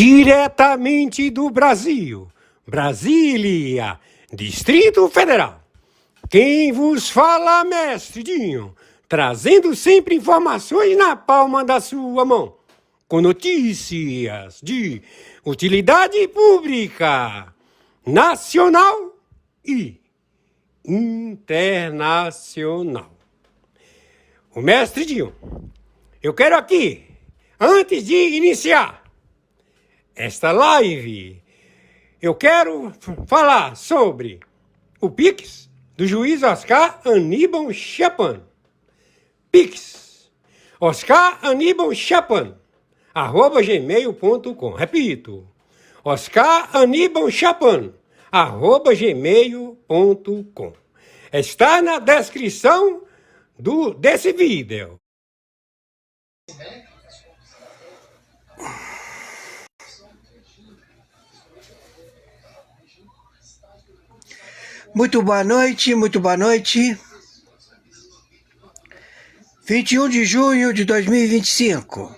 Diretamente do Brasil, Brasília, Distrito Federal. Quem vos fala, mestre Dinho, trazendo sempre informações na palma da sua mão, com notícias de utilidade pública, nacional e internacional. O mestre Dinho, eu quero aqui, antes de iniciar esta live, eu quero falar sobre o Pix do juiz Oscar Aníbal Chapan. Pix, Oscar Aníbal Chapan, @gmail.com. Repito, Oscar Aníbal Chapan, @gmail.com. Está na descrição desse vídeo. Muito boa noite, muito boa noite. 21 de junho de 2025.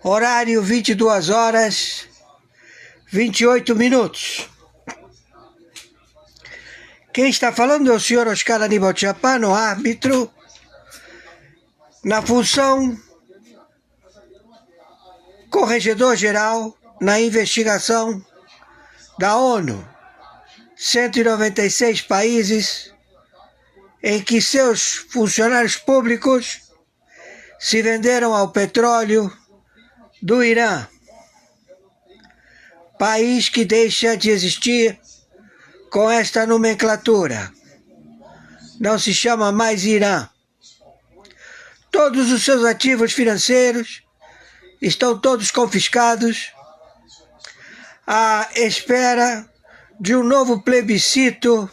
Horário 22 horas 28 minutos. Quem está falando é o senhor Oscar Aníbal Chapan, o árbitro, na função corregedor-geral na investigação da ONU. 196 países em que seus funcionários públicos se venderam ao petróleo do Irã, país que deixa de existir com esta nomenclatura. Não se chama mais Irã. Todos os seus ativos financeiros estão todos confiscados à espera de um novo plebiscito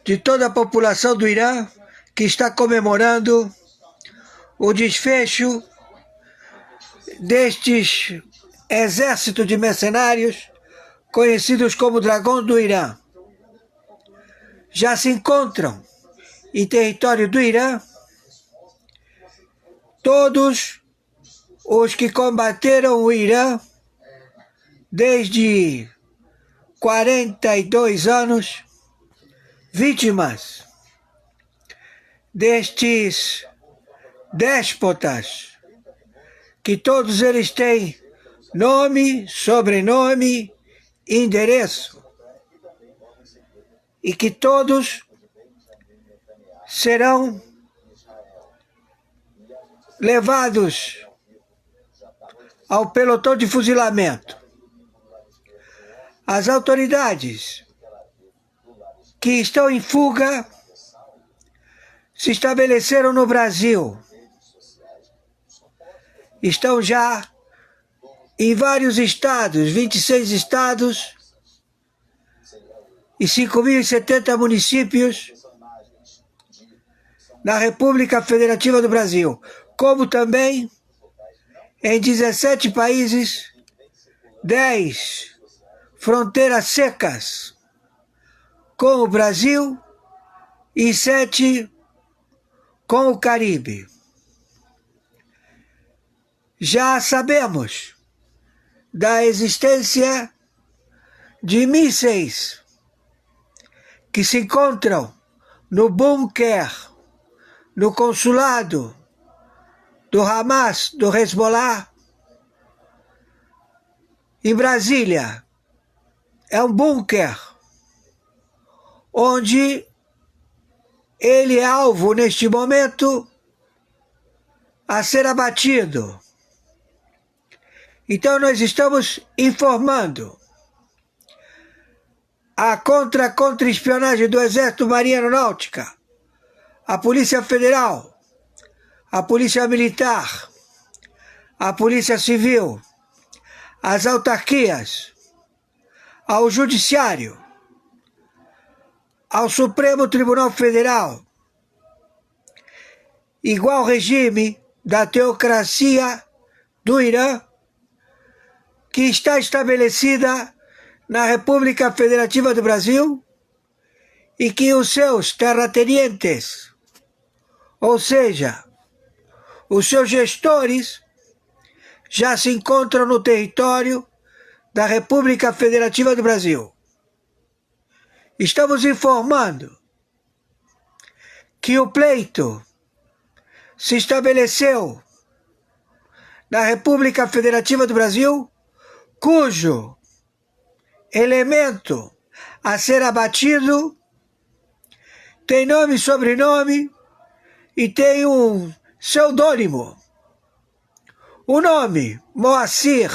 de toda a população do Irã, que está comemorando o desfecho destes exércitos de mercenários conhecidos como Dragões do Irã. Já se encontram em território do Irã todos os que combateram o Irã desde 42 anos, vítimas destes déspotas, que todos eles têm nome, sobrenome, endereço, e que todos serão levados ao pelotão de fuzilamento. As autoridades que estão em fuga se estabeleceram no Brasil. Estão já em vários estados, 26 estados e 5.070 municípios na República Federativa do Brasil, como também em 17 países, 10 fronteiras secas com o Brasil e 7 com o Caribe. Já sabemos da existência de mísseis que se encontram no bunker, no consulado do Hamas, do Hezbollah, em Brasília. É um bunker onde ele é alvo, neste momento, a ser abatido. Então nós estamos informando a contra-espionagem do Exército, Marinha Aeronáutica, a Polícia Federal, a Polícia Militar, a Polícia Civil, as autarquias, ao Judiciário, ao Supremo Tribunal Federal, igual regime da teocracia do Irã, que está estabelecida na República Federativa do Brasil e que os seus terratenientes, ou seja, os seus gestores, já se encontram no território da República Federativa do Brasil. Estamos informando que o pleito se estabeleceu na República Federativa do Brasil, cujo elemento a ser abatido tem nome e sobrenome e tem um pseudônimo. O nome, Moacir.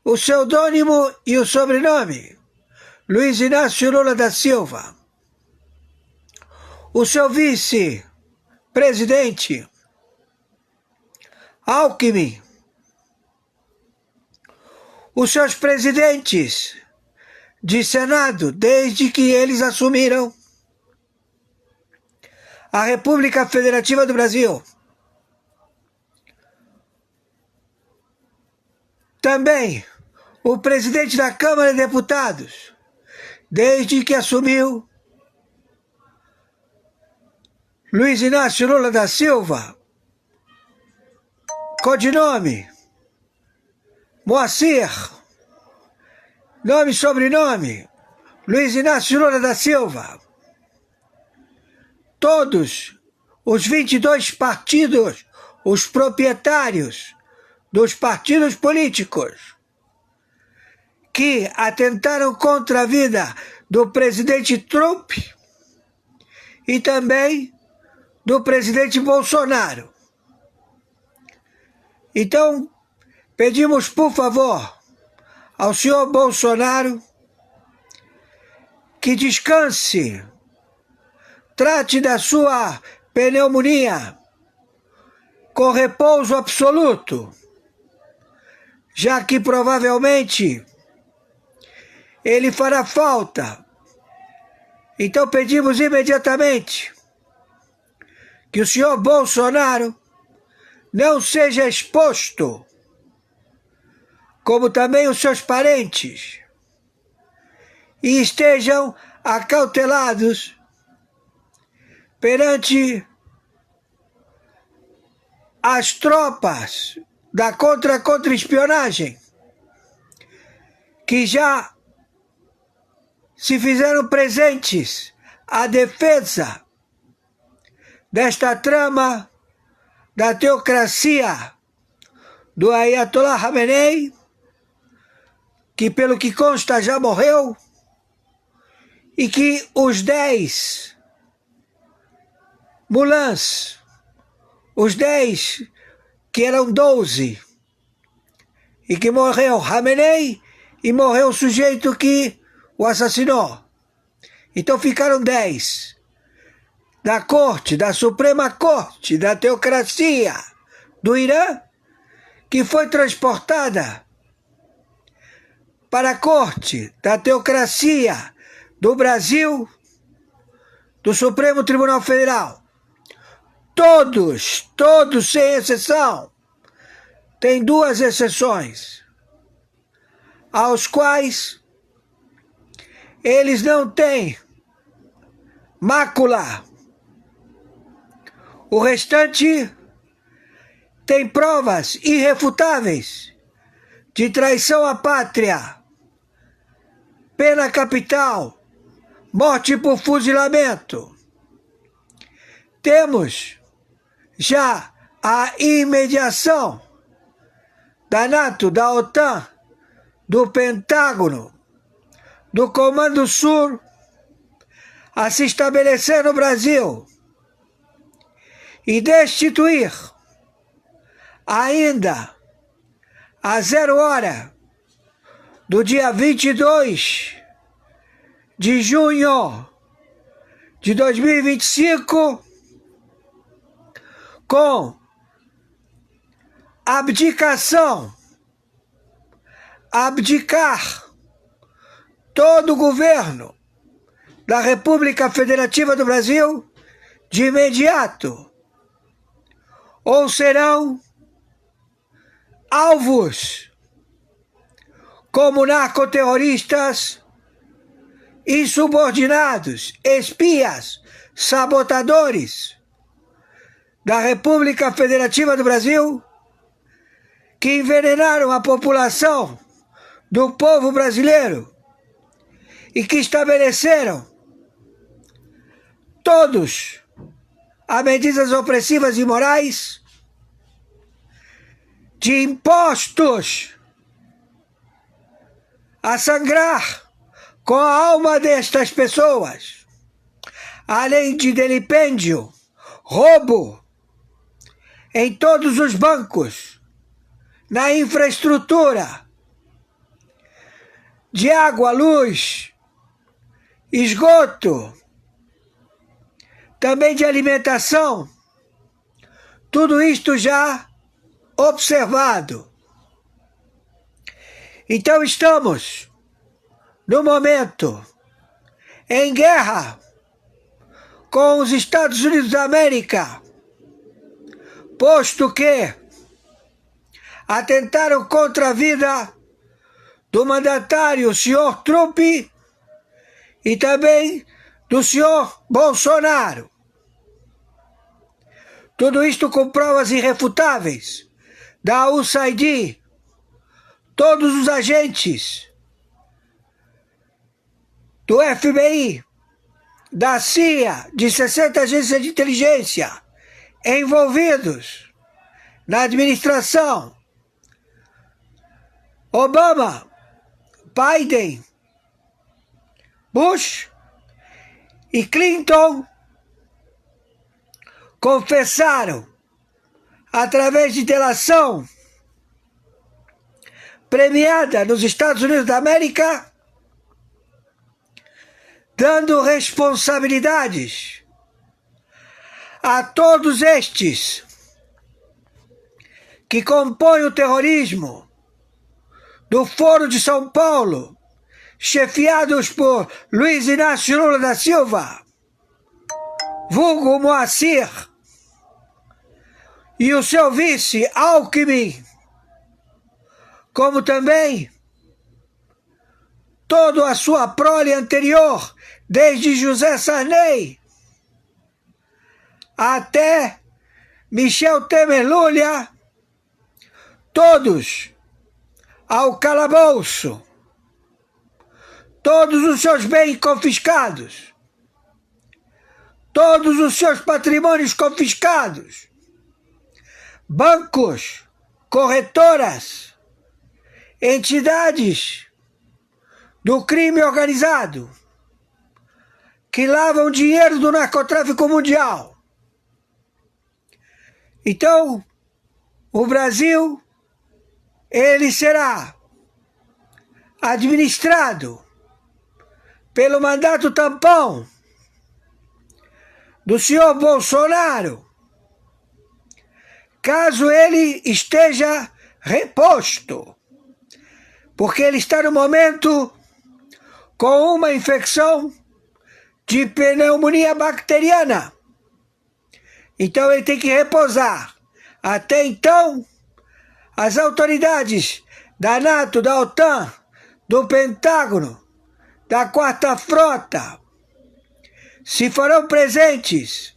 O pseudônimo e o sobrenome, Luiz Inácio Lula da Silva. O seu vice-presidente, Alckmin. Os seus presidentes de Senado, desde que eles assumiram a República Federativa do Brasil. Também o presidente da Câmara de Deputados, desde que assumiu, Luiz Inácio Lula da Silva, codinome Moacir, nome e sobrenome Luiz Inácio Lula da Silva. Todos os 22 partidos, os proprietários dos partidos políticos que atentaram contra a vida do presidente Trump e também do presidente Bolsonaro. Então, pedimos, por favor, ao senhor Bolsonaro que descanse, trate da sua pneumonia com repouso absoluto, já que provavelmente ele fará falta. Então pedimos imediatamente que o senhor Bolsonaro não seja exposto, como também os seus parentes, e estejam acautelados perante as tropas da contra-espionagem que já se fizeram presentes à defesa desta trama da teocracia do Ayatollah Khamenei, que pelo que consta já morreu, e que os 10 mulãs, os 10 que eram 12, e que morreu Khamenei e morreu o sujeito que o assassinou. Então ficaram 10 da corte, da Suprema Corte, da teocracia do Irã, que foi transportada para a corte da teocracia do Brasil, do Supremo Tribunal Federal. Todos, sem exceção, tem 2 exceções, aos quais eles não têm mácula. O restante tem provas irrefutáveis de traição à pátria, pena capital, morte por fuzilamento. Temos já a imediação da NATO, da OTAN, do Pentágono, do Comando Sul, a se estabelecer no Brasil e destituir ainda a 0 hora do dia 22 de junho de 2025 com abdicar todo o governo da República Federativa do Brasil de imediato, ou serão alvos como narcoterroristas, insubordinados, espias, sabotadores da República Federativa do Brasil, que envenenaram a população do povo brasileiro e que estabeleceram todos a medidas opressivas e imorais de impostos a sangrar com a alma destas pessoas, além de delipêndio, roubo em todos os bancos, na infraestrutura de água, luz, esgoto, também de alimentação, tudo isto já observado. Então estamos, no momento, em guerra com os Estados Unidos da América, posto que atentaram contra a vida do mandatário, o senhor Trump, e também do senhor Bolsonaro. Tudo isto com provas irrefutáveis da USAID, todos os agentes do FBI, da CIA, de 60 agências de inteligência envolvidos na administração Obama, Biden, Bush e Clinton confessaram, através de delação premiada nos Estados Unidos da América, dando responsabilidades a todos estes que compõem o terrorismo do Foro de São Paulo, chefiados por Luiz Inácio Lula da Silva, vulgo Moacir, e o seu vice Alckmin, como também toda a sua prole anterior, desde José Sarney até Michel Temer Lula, todos ao calabouço, todos os seus bens confiscados, todos os seus patrimônios confiscados, bancos, corretoras, entidades do crime organizado que lavam dinheiro do narcotráfico mundial. Então, o Brasil, ele será administrado pelo mandato tampão do senhor Bolsonaro, caso ele esteja reposto, porque ele está no momento com uma infecção de pneumonia bacteriana. Então ele tem que repousar. Até então, as autoridades da NATO, da OTAN, do Pentágono, da Quarta Frota, se farão presentes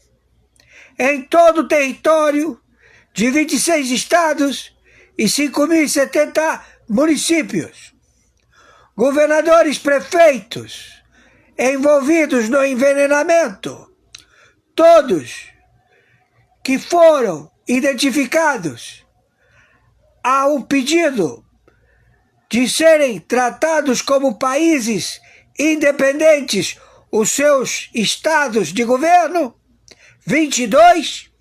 em todo o território de 26 estados e 5.070 municípios. Governadores, prefeitos envolvidos no envenenamento, todos que foram identificados ao pedido de serem tratados como países independentes, os seus estados de governo, 22,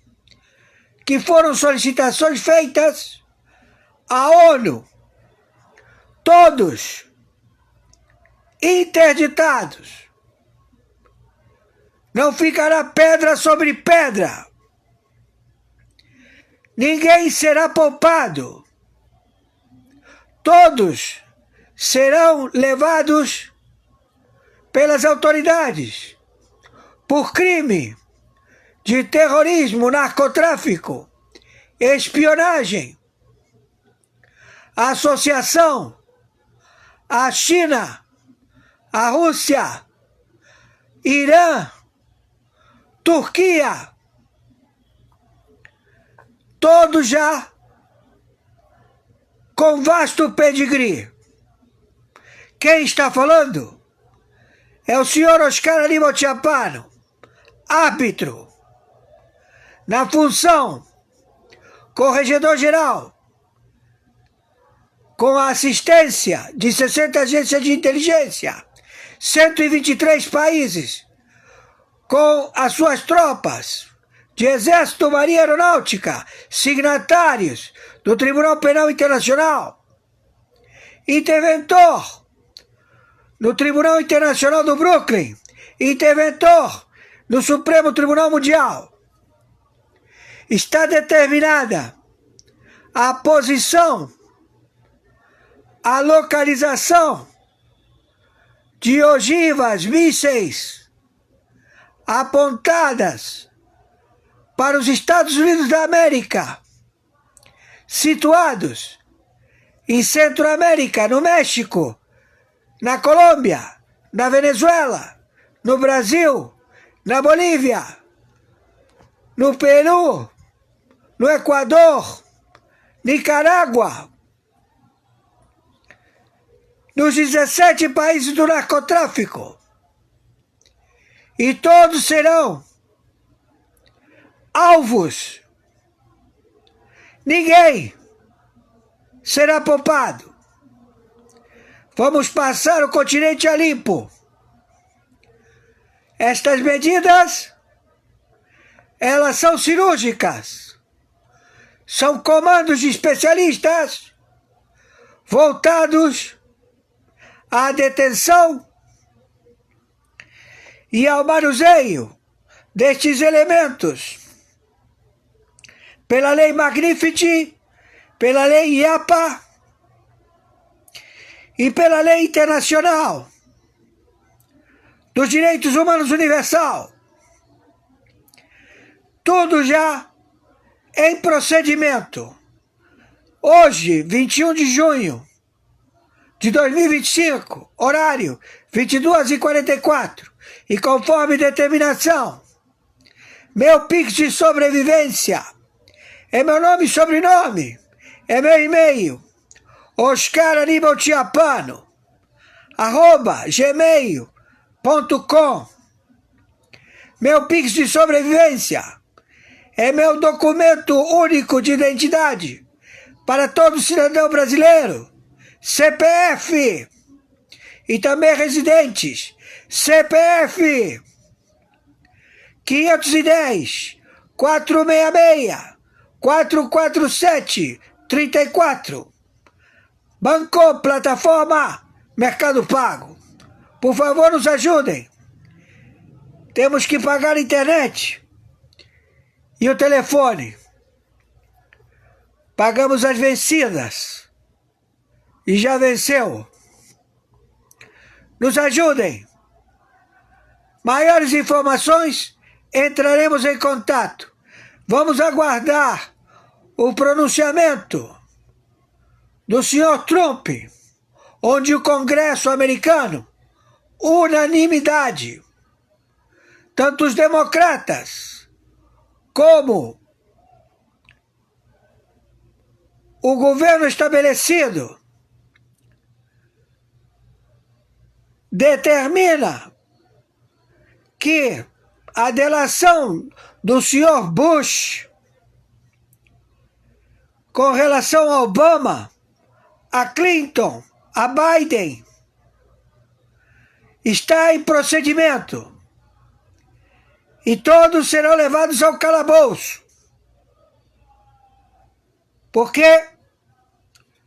que foram solicitações feitas à ONU, todos interditados. Não ficará pedra sobre pedra. Ninguém será poupado. Todos serão levados pelas autoridades por crime de terrorismo, narcotráfico, espionagem, associação à China, à Rússia, Irã, Turquia, todos já com vasto pedigree. Quem está falando é o senhor Oscar Aníbal Chiappano, árbitro, na função corregedor-geral, com a assistência de 60 agências de inteligência, 123 países, com as suas tropas de Exército, Marinha Aeronáutica, signatários do Tribunal Penal Internacional, interventor no Tribunal Internacional do Brooklyn, interventor no Supremo Tribunal Mundial. Está determinada a posição, a localização de ogivas, mísseis apontadas para os Estados Unidos da América, situados em Centro-América, no México, na Colômbia, na Venezuela, no Brasil, na Bolívia, no Peru, no Equador, Nicarágua, nos 17 países do narcotráfico. E todos serão alvos. Ninguém será poupado. Vamos passar o continente a limpo. Estas medidas, elas são cirúrgicas. São comandos de especialistas voltados à detenção e ao manuseio destes elementos pela lei Magnitsky, pela lei IAPA e pela lei internacional dos direitos humanos universal. Tudo já em procedimento. Hoje, 21 de junho de 2025, horário 22h44, e conforme determinação, meu Pix de sobrevivência é meu nome e sobrenome, é meu e-mail, Oscar Aníbal Chiappano, @gmail.com. Meu Pix de sobrevivência é meu documento único de identidade para todo cidadão brasileiro, CPF, e também residentes, CPF 510 466 447 34. Banco, plataforma, Mercado Pago. Por favor, nos ajudem. Temos que pagar a internet e o telefone. Pagamos as vencidas. E já venceu. Nos ajudem. Maiores informações, entraremos em contato. Vamos aguardar o pronunciamento do senhor Trump, onde o Congresso americano, unanimidade, tanto os democratas como o governo estabelecido, determina que a delação do senhor Bush com relação a Obama, a Clinton, a Biden, está em procedimento e todos serão levados ao calabouço, porque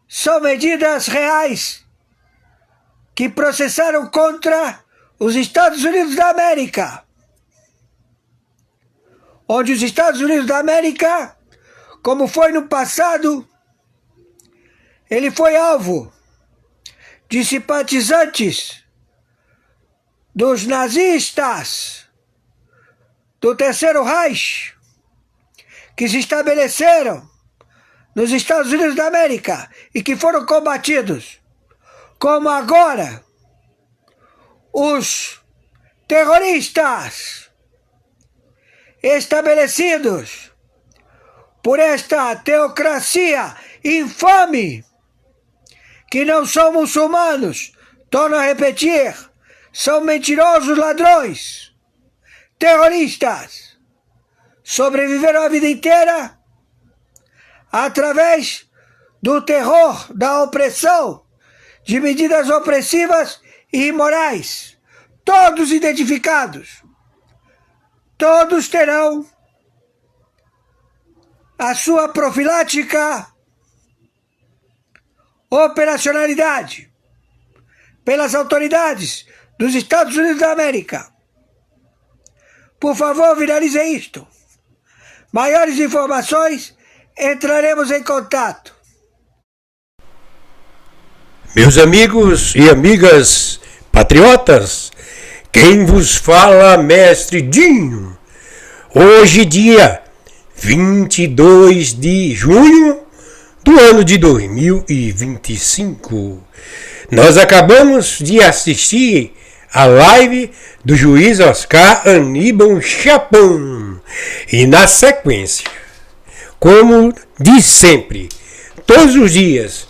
são medidas reais que processaram contra os Estados Unidos da América, onde os Estados Unidos da América, como foi no passado, ele foi alvo de simpatizantes dos nazistas do Terceiro Reich, que se estabeleceram nos Estados Unidos da América e que foram combatidos, como agora os terroristas estabelecidos por esta teocracia infame que não são muçulmanos, torno a repetir, são mentirosos ladrões, terroristas, sobreviveram a vida inteira através do terror, da opressão, de medidas opressivas e imorais, todos identificados, todos terão a sua profilática operacionalidade pelas autoridades dos Estados Unidos da América. Por favor, viralizem isto. Maiores informações, entraremos em contato. Meus amigos e amigas patriotas, quem vos fala, mestre Dinho. Hoje, dia 22 de junho do ano de 2025. Nós acabamos de assistir a live do juiz Oscar Aníbal Chapman. E na sequência, como de sempre, todos os dias,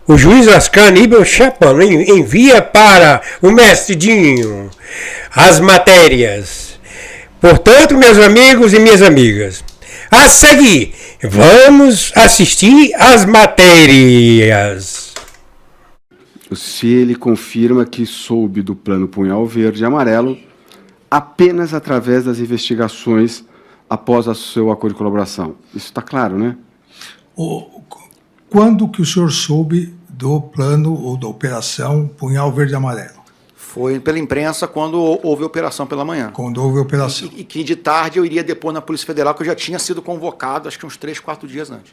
o juiz Oscar Aníbal Chapman envia para o mestre Dinho as matérias. Portanto, meus amigos e minhas amigas, a seguir, vamos assistir às matérias. Se ele confirma que soube do plano Punhal Verde e Amarelo apenas através das investigações após o seu acordo de colaboração. Isso está claro, né? Quando que o senhor soube do plano ou da operação Punhal Verde e Amarelo? Foi pela imprensa quando houve a operação pela manhã. Quando houve a operação. E que de tarde eu iria depor na Polícia Federal, que eu já tinha sido convocado, acho que uns 3, 4 dias antes.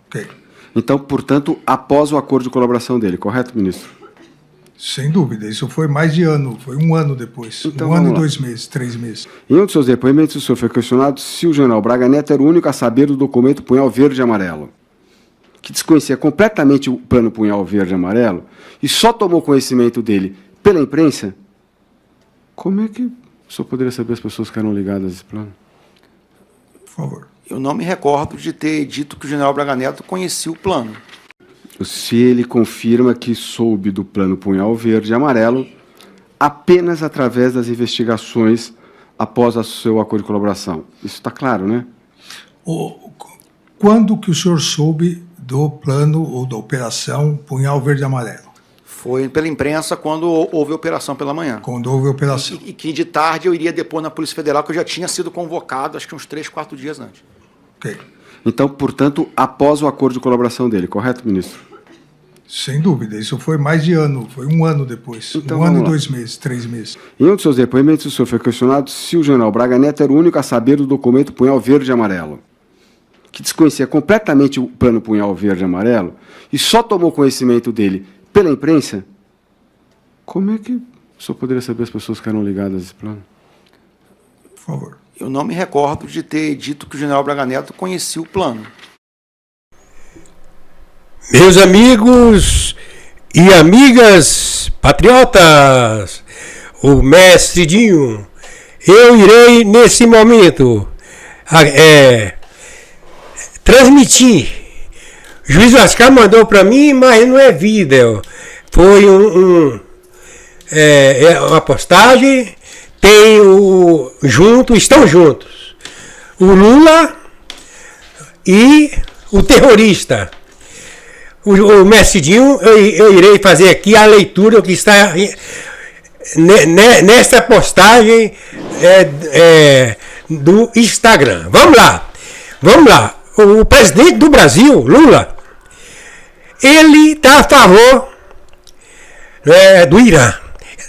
Ok. Então, portanto, após o acordo de colaboração dele, correto, ministro? Sem dúvida, isso foi mais de ano, foi um ano depois. Então, um ano e vamos lá. 2 meses, 3 meses. Em um de seus depoimentos, o senhor foi questionado se o general Braga Neto era o único a saber do documento Punhal Verde e Amarelo, que desconhecia completamente o plano Punhal Verde e Amarelo e só tomou conhecimento dele pela imprensa. Como é que o senhor poderia saber as pessoas que eram ligadas a esse plano? Por favor. Eu não me recordo de ter dito que o general Braga Neto conhecia o plano. Se ele confirma que soube do plano Punhal Verde e Amarelo apenas através das investigações após o seu acordo de colaboração. Isso está claro, né? Quando que o senhor soube do plano ou da operação Punhal Verde e Amarelo? Foi pela imprensa quando houve a operação pela manhã. Quando houve a operação. E que de tarde eu iria depor na Polícia Federal, que eu já tinha sido convocado, acho que uns 3, 4 dias antes. Ok. Então, portanto, após o acordo de colaboração dele, correto, ministro? Sem dúvida, isso foi mais de ano, foi um ano depois. Então, um ano e vamos lá. 2 meses, 3 meses. Em um de seus depoimentos, o senhor foi questionado se o general Braga Neto era o único a saber do documento Punhal Verde e Amarelo, que desconhecia completamente o plano Punhal Verde e Amarelo e só tomou conhecimento dele pela imprensa. Como é que o senhor poderia saber as pessoas que eram ligadas a esse plano? Por favor. Eu não me recordo de ter dito que o general Braga Neto conhecia o plano. Meus amigos e amigas patriotas, o mestre Dinho, eu irei nesse momento transmitir. O juiz Oscar mandou para mim, mas não é vídeo. Foi uma postagem, tem estão juntos o Lula e o terrorista. O mestre Dinho, eu irei fazer aqui a leitura que está nesta postagem do Instagram. Vamos lá. O presidente do Brasil, Lula, ele está a favor do Irã.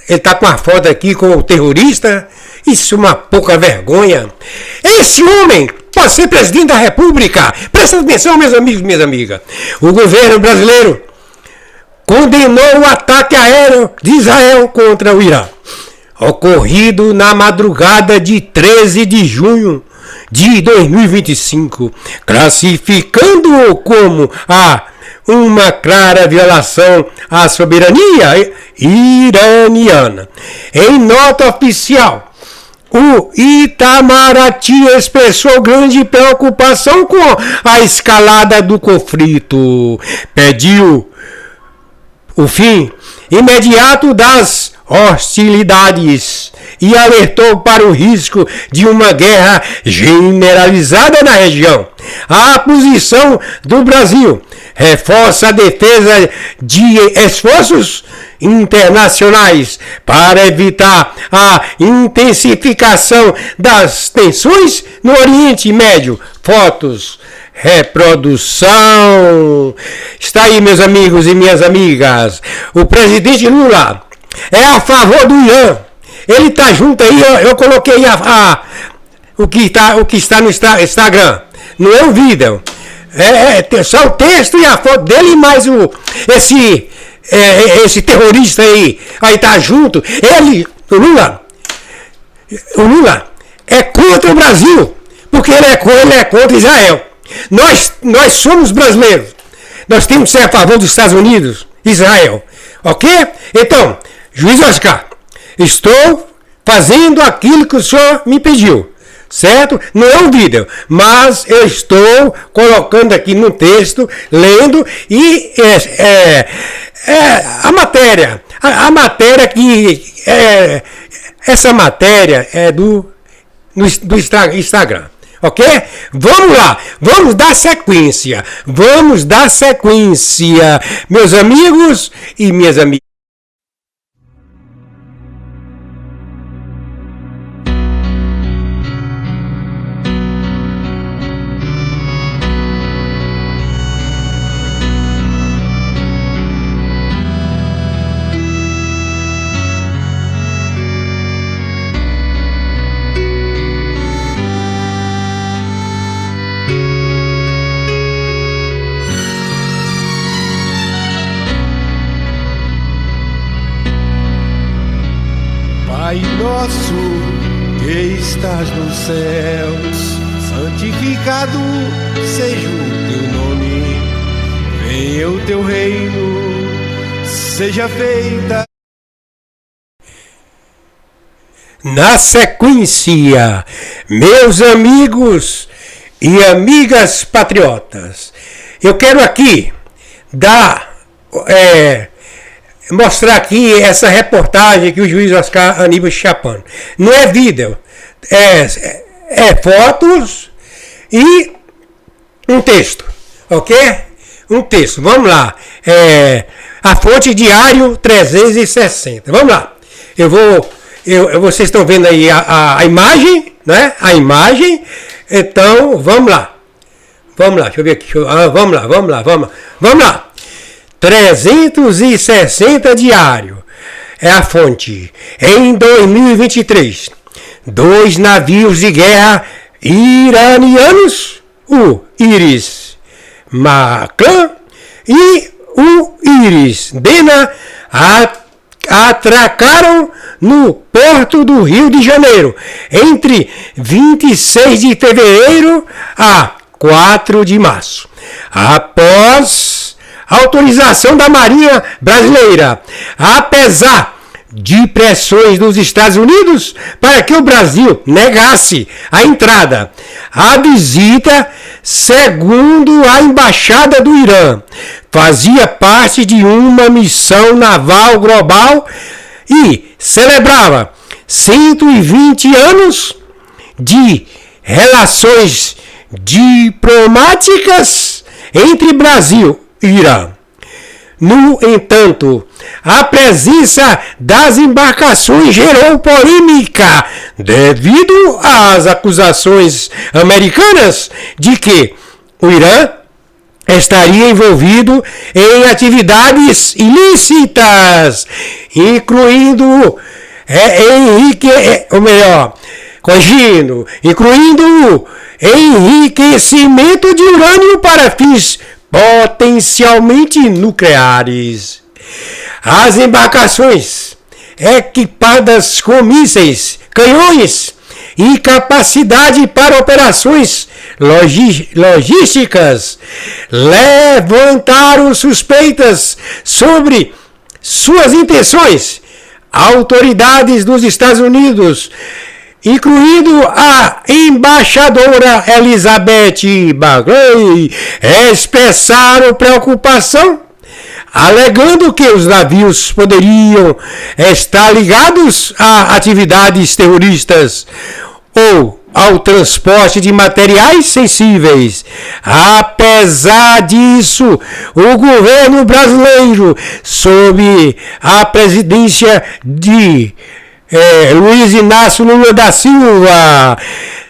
Ele está com a foto aqui com o terrorista. Isso é uma pouca vergonha. Esse homem pode ser presidente da República. Presta atenção, meus amigos e minhas amigas. O governo brasileiro condenou o ataque aéreo de Israel contra o Irã, ocorrido na madrugada de 13 de junho de 2025, classificando-o como uma clara violação à soberania iraniana. Em nota oficial, o Itamaraty expressou grande preocupação com a escalada do conflito. Pediu o fim imediato das hostilidades e alertou para o risco de uma guerra generalizada na região. A posição do Brasil reforça a defesa de esforços internacionais para evitar a intensificação das tensões no Oriente Médio. Fotos, reprodução. Está aí, meus amigos e minhas amigas. O presidente Lula é a favor do Irã. Ele está junto aí, eu coloquei o que está no Instagram. Não é o vídeo. É só o texto e a foto dele, mais esse terrorista aí tá junto. O Lula é contra o Brasil, porque ele é contra Israel. Nós somos brasileiros. Nós temos que ser a favor dos Estados Unidos, Israel. Ok? Então, juiz Oscar, estou fazendo aquilo que o senhor me pediu. Certo? Não é um vídeo, mas eu estou colocando aqui no texto, lendo, e a matéria. A matéria que... essa matéria é do Instagram. Ok? Vamos lá. Vamos dar sequência. Meus amigos e minhas amigas. Pai nosso que estás nos céus, santificado seja o teu nome. Venha o teu reino, seja feita. Na sequência, meus amigos e amigas patriotas, eu quero aqui mostrar aqui essa reportagem que o juiz Oscar Aníbal Chapano. Não é vídeo, é fotos e um texto, ok? Um texto, vamos lá. A fonte Diário 360. Vamos lá. Vocês estão vendo aí a imagem, né? A imagem. Então, vamos lá. Deixa eu ver aqui. Vamos lá. 360 Diário é a fonte. Em 2023, 2 navios de guerra iranianos, o Iris Macan e o Iris Dena, atracaram no porto do Rio de Janeiro entre 26 de fevereiro a 4 de março. Após autorização da Marinha Brasileira, apesar de pressões dos Estados Unidos para que o Brasil negasse a entrada. A visita, segundo a Embaixada do Irã, fazia parte de uma missão naval global e celebrava 120 anos de relações diplomáticas entre Brasil e Irã. No entanto, a presença das embarcações gerou polêmica devido às acusações americanas de que o Irã estaria envolvido em atividades ilícitas, incluindo enriquecimento de urânio para fins potencialmente nucleares. As embarcações, equipadas com mísseis, canhões e capacidade para operações logísticas, levantaram suspeitas sobre suas intenções. Autoridades dos Estados Unidos, incluindo a embaixadora Elizabeth Bagley, expressaram preocupação alegando que os navios poderiam estar ligados a atividades terroristas ou ao transporte de materiais sensíveis. Apesar disso, o governo brasileiro, sob a presidência de Luiz Inácio Lula da Silva,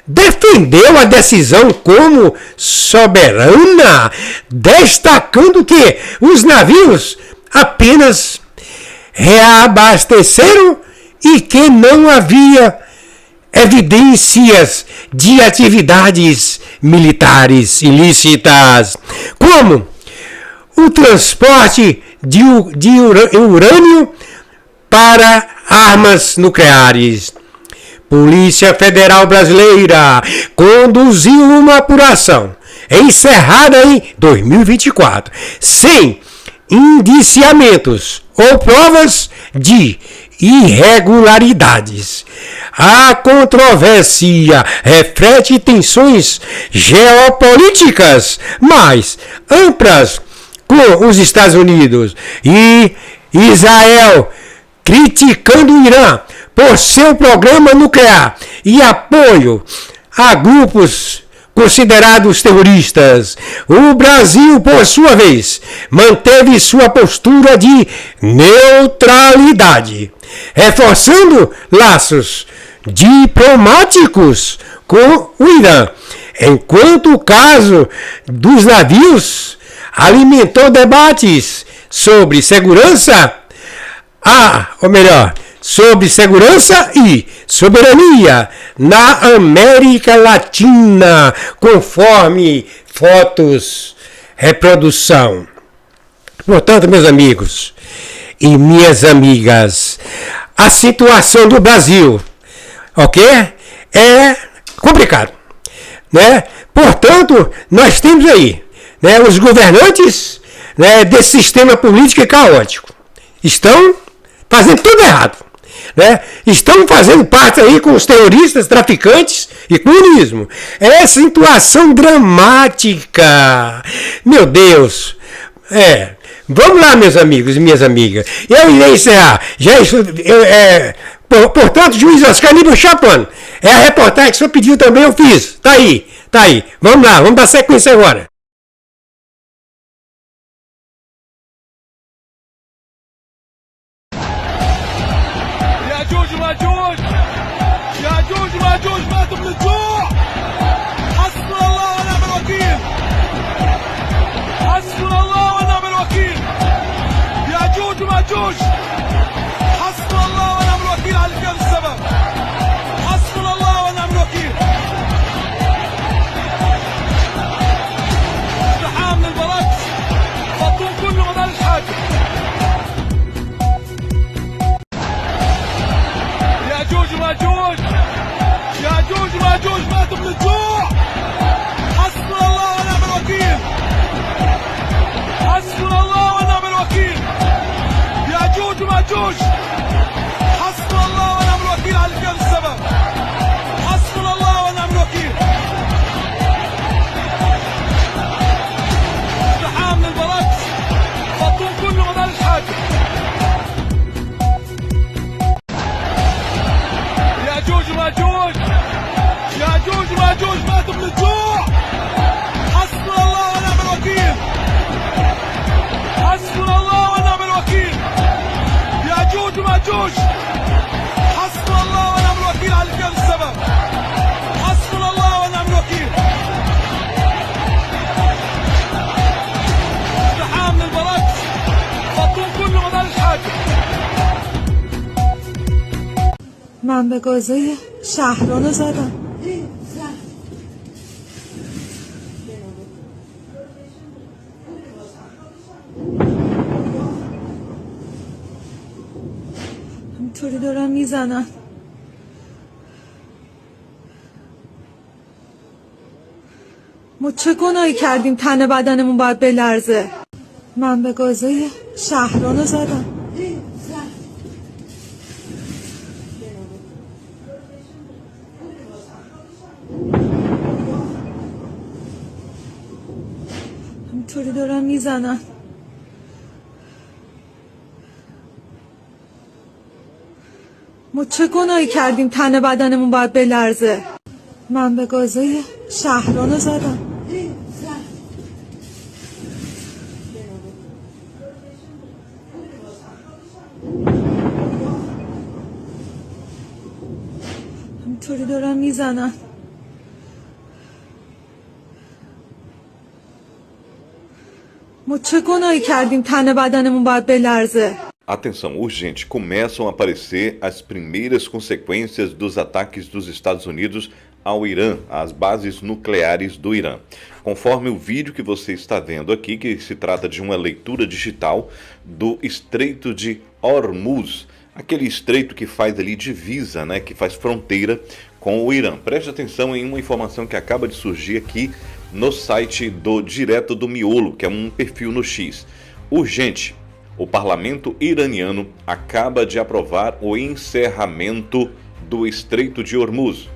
defendeu a decisão como soberana, destacando que os navios apenas reabasteceram e que não havia evidências de atividades militares ilícitas, como o transporte de urânio para armas nucleares. Polícia Federal Brasileira conduziu uma apuração encerrada em 2024, sem indiciamentos ou provas de irregularidades. A controvérsia reflete tensões geopolíticas mais amplas com os Estados Unidos e Israel, criticando o Irã por seu programa nuclear e apoio a grupos considerados terroristas. O Brasil, por sua vez, manteve sua postura de neutralidade, reforçando laços diplomáticos com o Irã, enquanto o caso dos navios alimentou debates sobre segurança, sobre segurança e soberania na América Latina, conforme fotos, reprodução. Portanto, meus amigos e minhas amigas, a situação do Brasil, é complicado, né? Portanto, nós temos aí, né, os governantes, né, desse sistema político caótico estão fazendo tudo errado, né? Estão fazendo parte aí com os terroristas, traficantes e comunismo. É situação dramática. Meu Deus. Vamos lá, meus amigos e minhas amigas. Eu irei encerrar. Portanto, juiz Oscar Aníbal Chapman. É a reportagem que o senhor pediu também, eu fiz. Tá aí. Vamos lá, vamos dar sequência agora. من به گازه شهرانو زدم. همینطوری دارم میزنن. ما چه گناهی کردیم تن بدنمون باید بلرزه؟ من به گازه شهرانو زدم. همینطوری دارم میزنن. ما چه گناهی کردیم تن بدنمون باید بلرزه؟ من به گازای شهرانو زدم. همینطوری دارن میزنن. ما چه گناهی کردیم تن بدنمون باید بلرزه؟ Atenção urgente, começam a aparecer as primeiras consequências dos ataques dos Estados Unidos ao Irã, às bases nucleares do Irã. Conforme o vídeo que você está vendo aqui, que se trata de uma leitura digital do Estreito de Hormuz, aquele estreito que faz ali divisa, né, que faz fronteira com o Irã. Preste atenção em uma informação que acaba de surgir aqui no site do Direto do Miolo, que é um perfil no X. Urgente. O parlamento iraniano acaba de aprovar o encerramento do Estreito de Hormuz.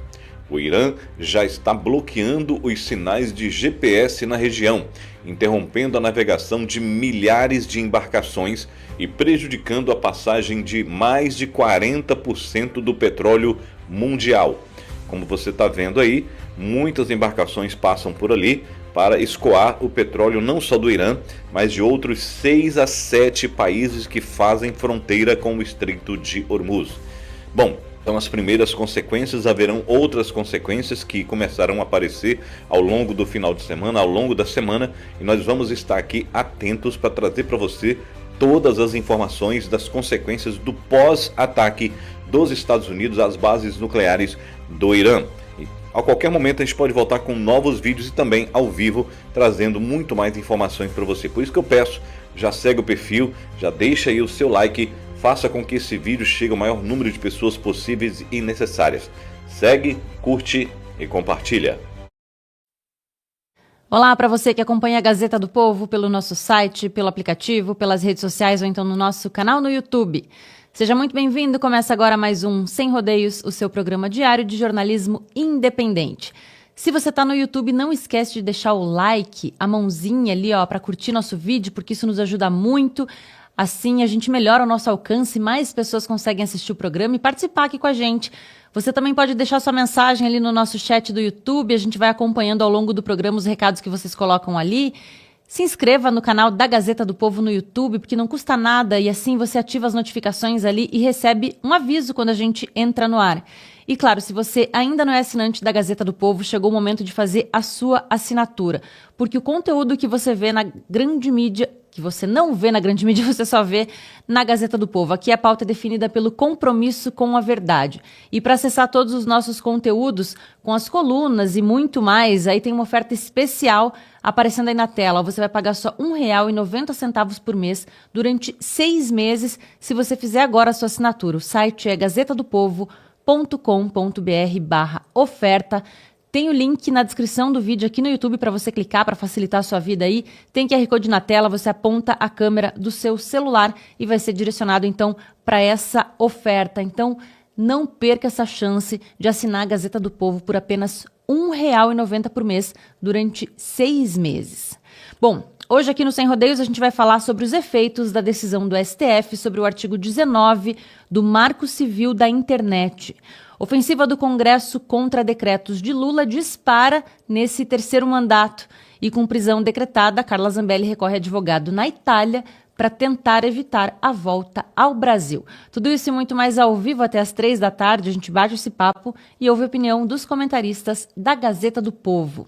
O Irã já está bloqueando os sinais de GPS na região, interrompendo a navegação de milhares de embarcações e prejudicando a passagem de mais de 40% do petróleo mundial. Como você está vendo aí, muitas embarcações passam por ali para escoar o petróleo não só do Irã, mas de outros 6 a 7 países que fazem fronteira com o Estreito de Hormuz. Bom, então as primeiras consequências, haverão outras consequências que começaram a aparecer ao longo do final de semana, ao longo da semana, e nós vamos estar aqui atentos para trazer para você todas as informações das consequências do pós-ataque dos Estados Unidos às bases nucleares do Irã. A qualquer momento a gente pode voltar com novos vídeos e também ao vivo, trazendo muito mais informações para você. Por isso que eu peço, já segue o perfil, já deixa aí o seu like, faça com que esse vídeo chegue ao maior número de pessoas possíveis e necessárias. Segue, curte e compartilha. Olá para você que acompanha a Gazeta do Povo pelo nosso site, pelo aplicativo, pelas redes sociais ou então no nosso canal no YouTube. Seja muito bem-vindo, começa agora mais um Sem Rodeios, o seu programa diário de jornalismo independente. Se você está no YouTube, não esquece de deixar o like, a mãozinha ali para curtir nosso vídeo, porque isso nos ajuda muito. Assim a gente melhora o nosso alcance, mais pessoas conseguem assistir o programa e participar aqui com a gente. Você também pode deixar sua mensagem ali no nosso chat do YouTube, a gente vai acompanhando ao longo do programa os recados que vocês colocam ali. Se inscreva no canal da Gazeta do Povo no YouTube, porque não custa nada e assim você ativa as notificações ali e recebe um aviso quando a gente entra no ar. E claro, se você ainda não é assinante da Gazeta do Povo, chegou o momento de fazer a sua assinatura, porque o conteúdo que você vê na grande mídia, que você não vê na grande mídia, você só vê na Gazeta do Povo. Aqui a pauta é definida pelo compromisso com a verdade. E para acessar todos os nossos conteúdos, com as colunas e muito mais, aí tem uma oferta especial aparecendo aí na tela. Você vai pagar só R$ 1,90 por mês durante 6 meses, se você fizer agora a sua assinatura. O site é gazetadopovo.com.br/oferta. Tem o link na descrição do vídeo aqui no YouTube para você clicar, para facilitar a sua vida aí. Tem QR Code na tela, você aponta a câmera do seu celular e vai ser direcionado então para essa oferta. Então não perca essa chance de assinar a Gazeta do Povo por apenas R$ 1,90 por mês durante 6 meses. Bom, hoje aqui no Sem Rodeios a gente vai falar sobre os efeitos da decisão do STF sobre o artigo 19 do Marco Civil da Internet. Ofensiva do Congresso contra decretos de Lula dispara nesse terceiro mandato e com prisão decretada, Carla Zambelli recorre a advogado na Itália para tentar evitar a volta ao Brasil. Tudo isso e muito mais ao vivo até às 3 da tarde, a gente bate esse papo e ouve a opinião dos comentaristas da Gazeta do Povo.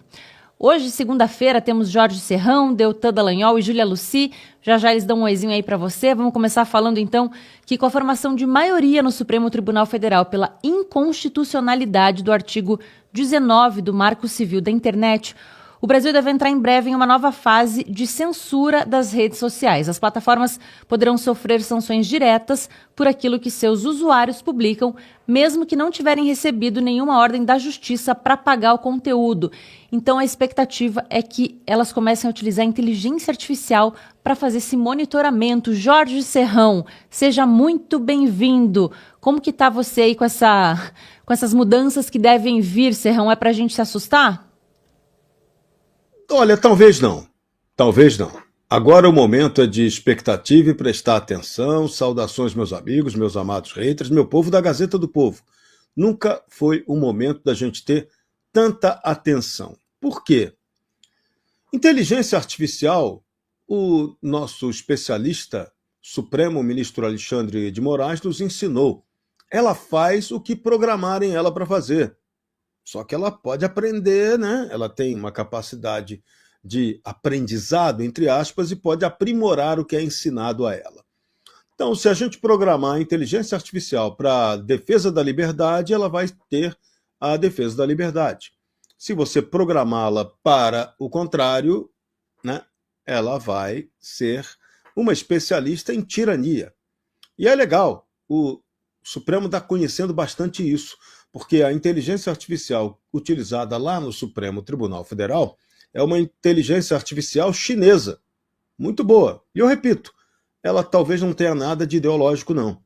Hoje, segunda-feira, temos Jorge Serrão, Deltan Dallagnol e Júlia Lucy. Já já eles dão um oizinho aí para você. Vamos começar falando, então, que com a formação de maioria no Supremo Tribunal Federal pela inconstitucionalidade do artigo 19 do Marco Civil da Internet, o Brasil deve entrar em breve em uma nova fase de censura das redes sociais. As plataformas poderão sofrer sanções diretas por aquilo que seus usuários publicam, mesmo que não tiverem recebido nenhuma ordem da justiça para pagar o conteúdo. Então a expectativa é que elas comecem a utilizar a inteligência artificial para fazer esse monitoramento. Jorge Serrão, seja muito bem-vindo. Como que está você aí com essas mudanças que devem vir, Serrão? É para a gente se assustar? Olha, talvez não. Talvez não. Agora o momento é de expectativa e prestar atenção. Saudações, meus amigos, meus amados haters, meu povo da Gazeta do Povo. Nunca foi um momento da gente ter tanta atenção. Por quê? Inteligência artificial, o nosso especialista supremo, ministro Alexandre de Moraes, nos ensinou. Ela faz o que programarem ela para fazer. Só que ela pode aprender, né? Ela tem uma capacidade de aprendizado, entre aspas, e pode aprimorar o que é ensinado a ela. Então, se a gente programar a inteligência artificial para a defesa da liberdade, ela vai ter a defesa da liberdade. Se você programá-la para o contrário, né, ela vai ser uma especialista em tirania. E é legal, o Supremo está conhecendo bastante isso, porque a inteligência artificial utilizada lá no Supremo Tribunal Federal é uma inteligência artificial chinesa, muito boa. E eu repito, ela talvez não tenha nada de ideológico, não.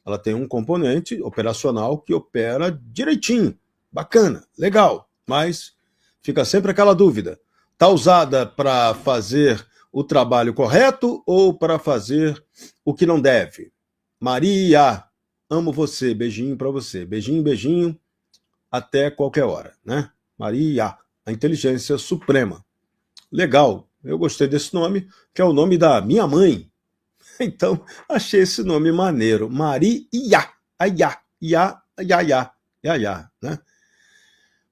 Ela tem um componente operacional que opera direitinho, bacana, legal, mas fica sempre aquela dúvida. Está usada para fazer o trabalho correto ou para fazer o que não deve? Maria, amo você, beijinho para você. Beijinho, beijinho, até qualquer hora, né? Maria, a inteligência suprema. Legal, eu gostei desse nome, que é o nome da minha mãe. Então, achei esse nome maneiro. Maria, né?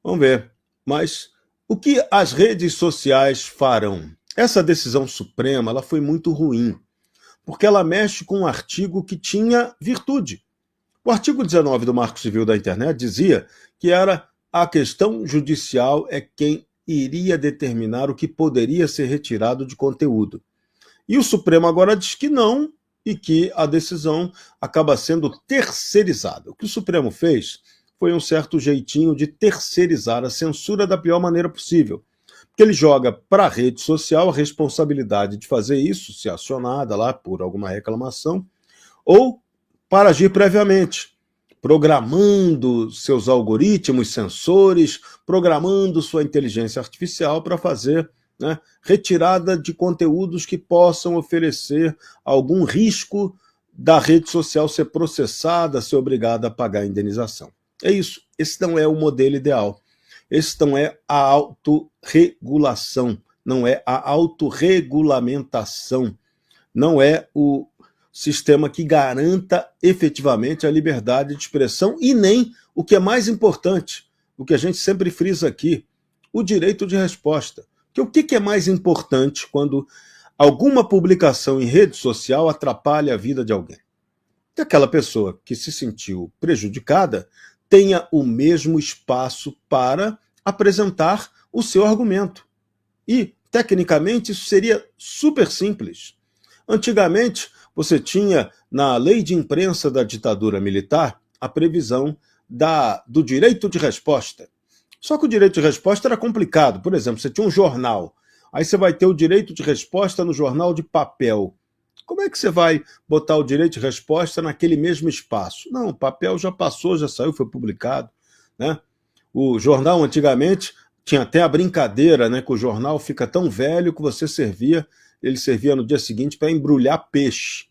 Vamos ver. Mas o que as redes sociais farão? Essa decisão suprema ela foi muito ruim, porque ela mexe com um artigo que tinha virtude. O artigo 19 do Marco Civil da Internet dizia que era a questão judicial é quem iria determinar o que poderia ser retirado de conteúdo. E o Supremo agora diz que não e que a decisão acaba sendo terceirizada. O que o Supremo fez foi um certo jeitinho de terceirizar a censura da pior maneira possível. Porque ele joga para a rede social a responsabilidade de fazer isso, se acionada lá por alguma reclamação, ou para agir previamente, programando seus algoritmos, sensores, programando sua inteligência artificial para fazer, né, retirada de conteúdos que possam oferecer algum risco da rede social ser processada, ser obrigada a pagar a indenização. É isso. Esse não é o modelo ideal. Esse não é a autorregulação, não é a autorregulamentação, não é o sistema que garanta efetivamente a liberdade de expressão e nem, o que é mais importante, o que a gente sempre frisa aqui, o direito de resposta. Porque o que é mais importante quando alguma publicação em rede social atrapalha a vida de alguém? Que aquela pessoa que se sentiu prejudicada tenha o mesmo espaço para apresentar o seu argumento. E, tecnicamente, isso seria super simples. Antigamente, você tinha, na lei de imprensa da ditadura militar, a previsão do direito de resposta. Só que o direito de resposta era complicado. Por exemplo, você tinha um jornal, aí você vai ter o direito de resposta no jornal de papel. Como é que você vai botar o direito de resposta naquele mesmo espaço? Não, o papel já passou, já saiu, foi publicado, né? O jornal, antigamente, tinha até a brincadeira, né, que o jornal fica tão velho que ele servia no dia seguinte para embrulhar peixe.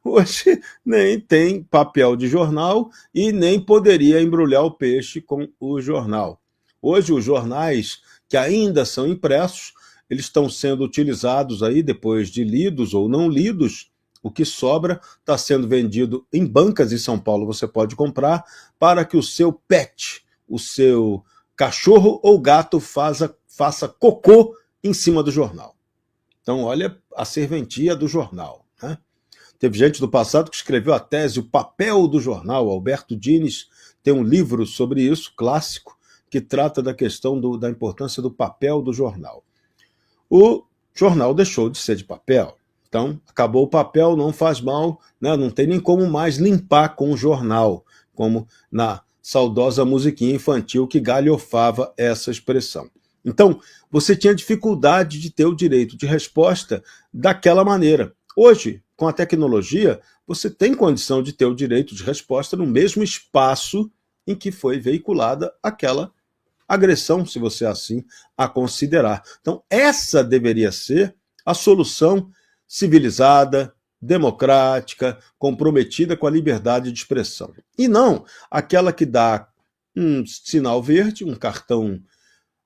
Hoje nem tem papel de jornal e nem poderia embrulhar o peixe com o jornal. Hoje os jornais que ainda são impressos, eles estão sendo utilizados aí depois de lidos ou não lidos. O que sobra está sendo vendido em bancas em São Paulo, você pode comprar para que o seu pet, o seu cachorro ou gato faça cocô em cima do jornal. Então olha a serventia do jornal, né? Teve gente do passado que escreveu a tese O Papel do Jornal. Alberto Dines tem um livro sobre isso, clássico, que trata da questão da importância do papel do jornal. O jornal deixou de ser de papel. Então, acabou o papel, não faz mal, né? Não tem nem como mais limpar com o jornal, como na saudosa musiquinha infantil que galhofava essa expressão. Então, você tinha dificuldade de ter o direito de resposta daquela maneira. Hoje, com a tecnologia, você tem condição de ter o direito de resposta no mesmo espaço em que foi veiculada aquela agressão, se você assim a considerar. Então, essa deveria ser a solução civilizada, democrática, comprometida com a liberdade de expressão. E não aquela que dá um sinal verde, um cartão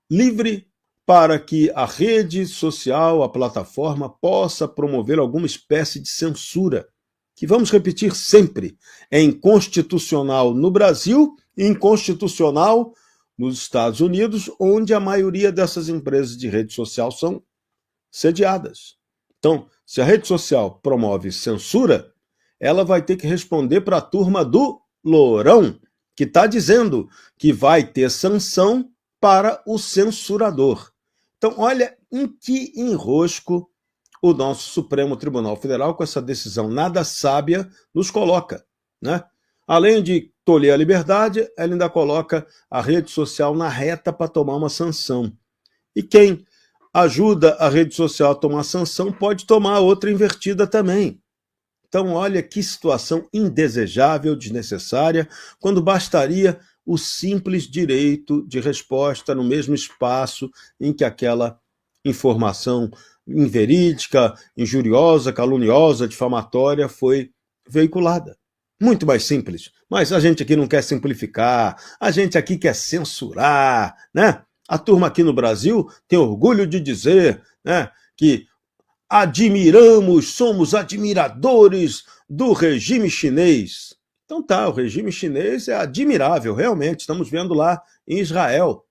livre para que a rede social, a plataforma, possa promover alguma espécie de censura, que, vamos repetir sempre, é inconstitucional no Brasil e inconstitucional nos Estados Unidos, onde a maioria dessas empresas de rede social são sediadas. Então, se a rede social promove censura, ela vai ter que responder para a turma do Lourão, que está dizendo que vai ter sanção para o censurador. Então, olha em que enrosco o nosso Supremo Tribunal Federal, com essa decisão nada sábia, nos coloca, né? Além de tolher a liberdade, ela ainda coloca a rede social na reta para tomar uma sanção. E quem ajuda a rede social a tomar sanção pode tomar outra invertida também. Então, olha que situação indesejável, desnecessária, quando bastaria o simples direito de resposta no mesmo espaço em que aquela informação inverídica, injuriosa, caluniosa, difamatória foi veiculada. Muito mais simples. Mas a gente aqui não quer simplificar, a gente aqui quer censurar, né? A turma aqui no Brasil tem orgulho de dizer, né, que admiramos, somos admiradores do regime chinês. Então tá, o regime chinês é admirável, realmente, estamos vendo lá em Israel.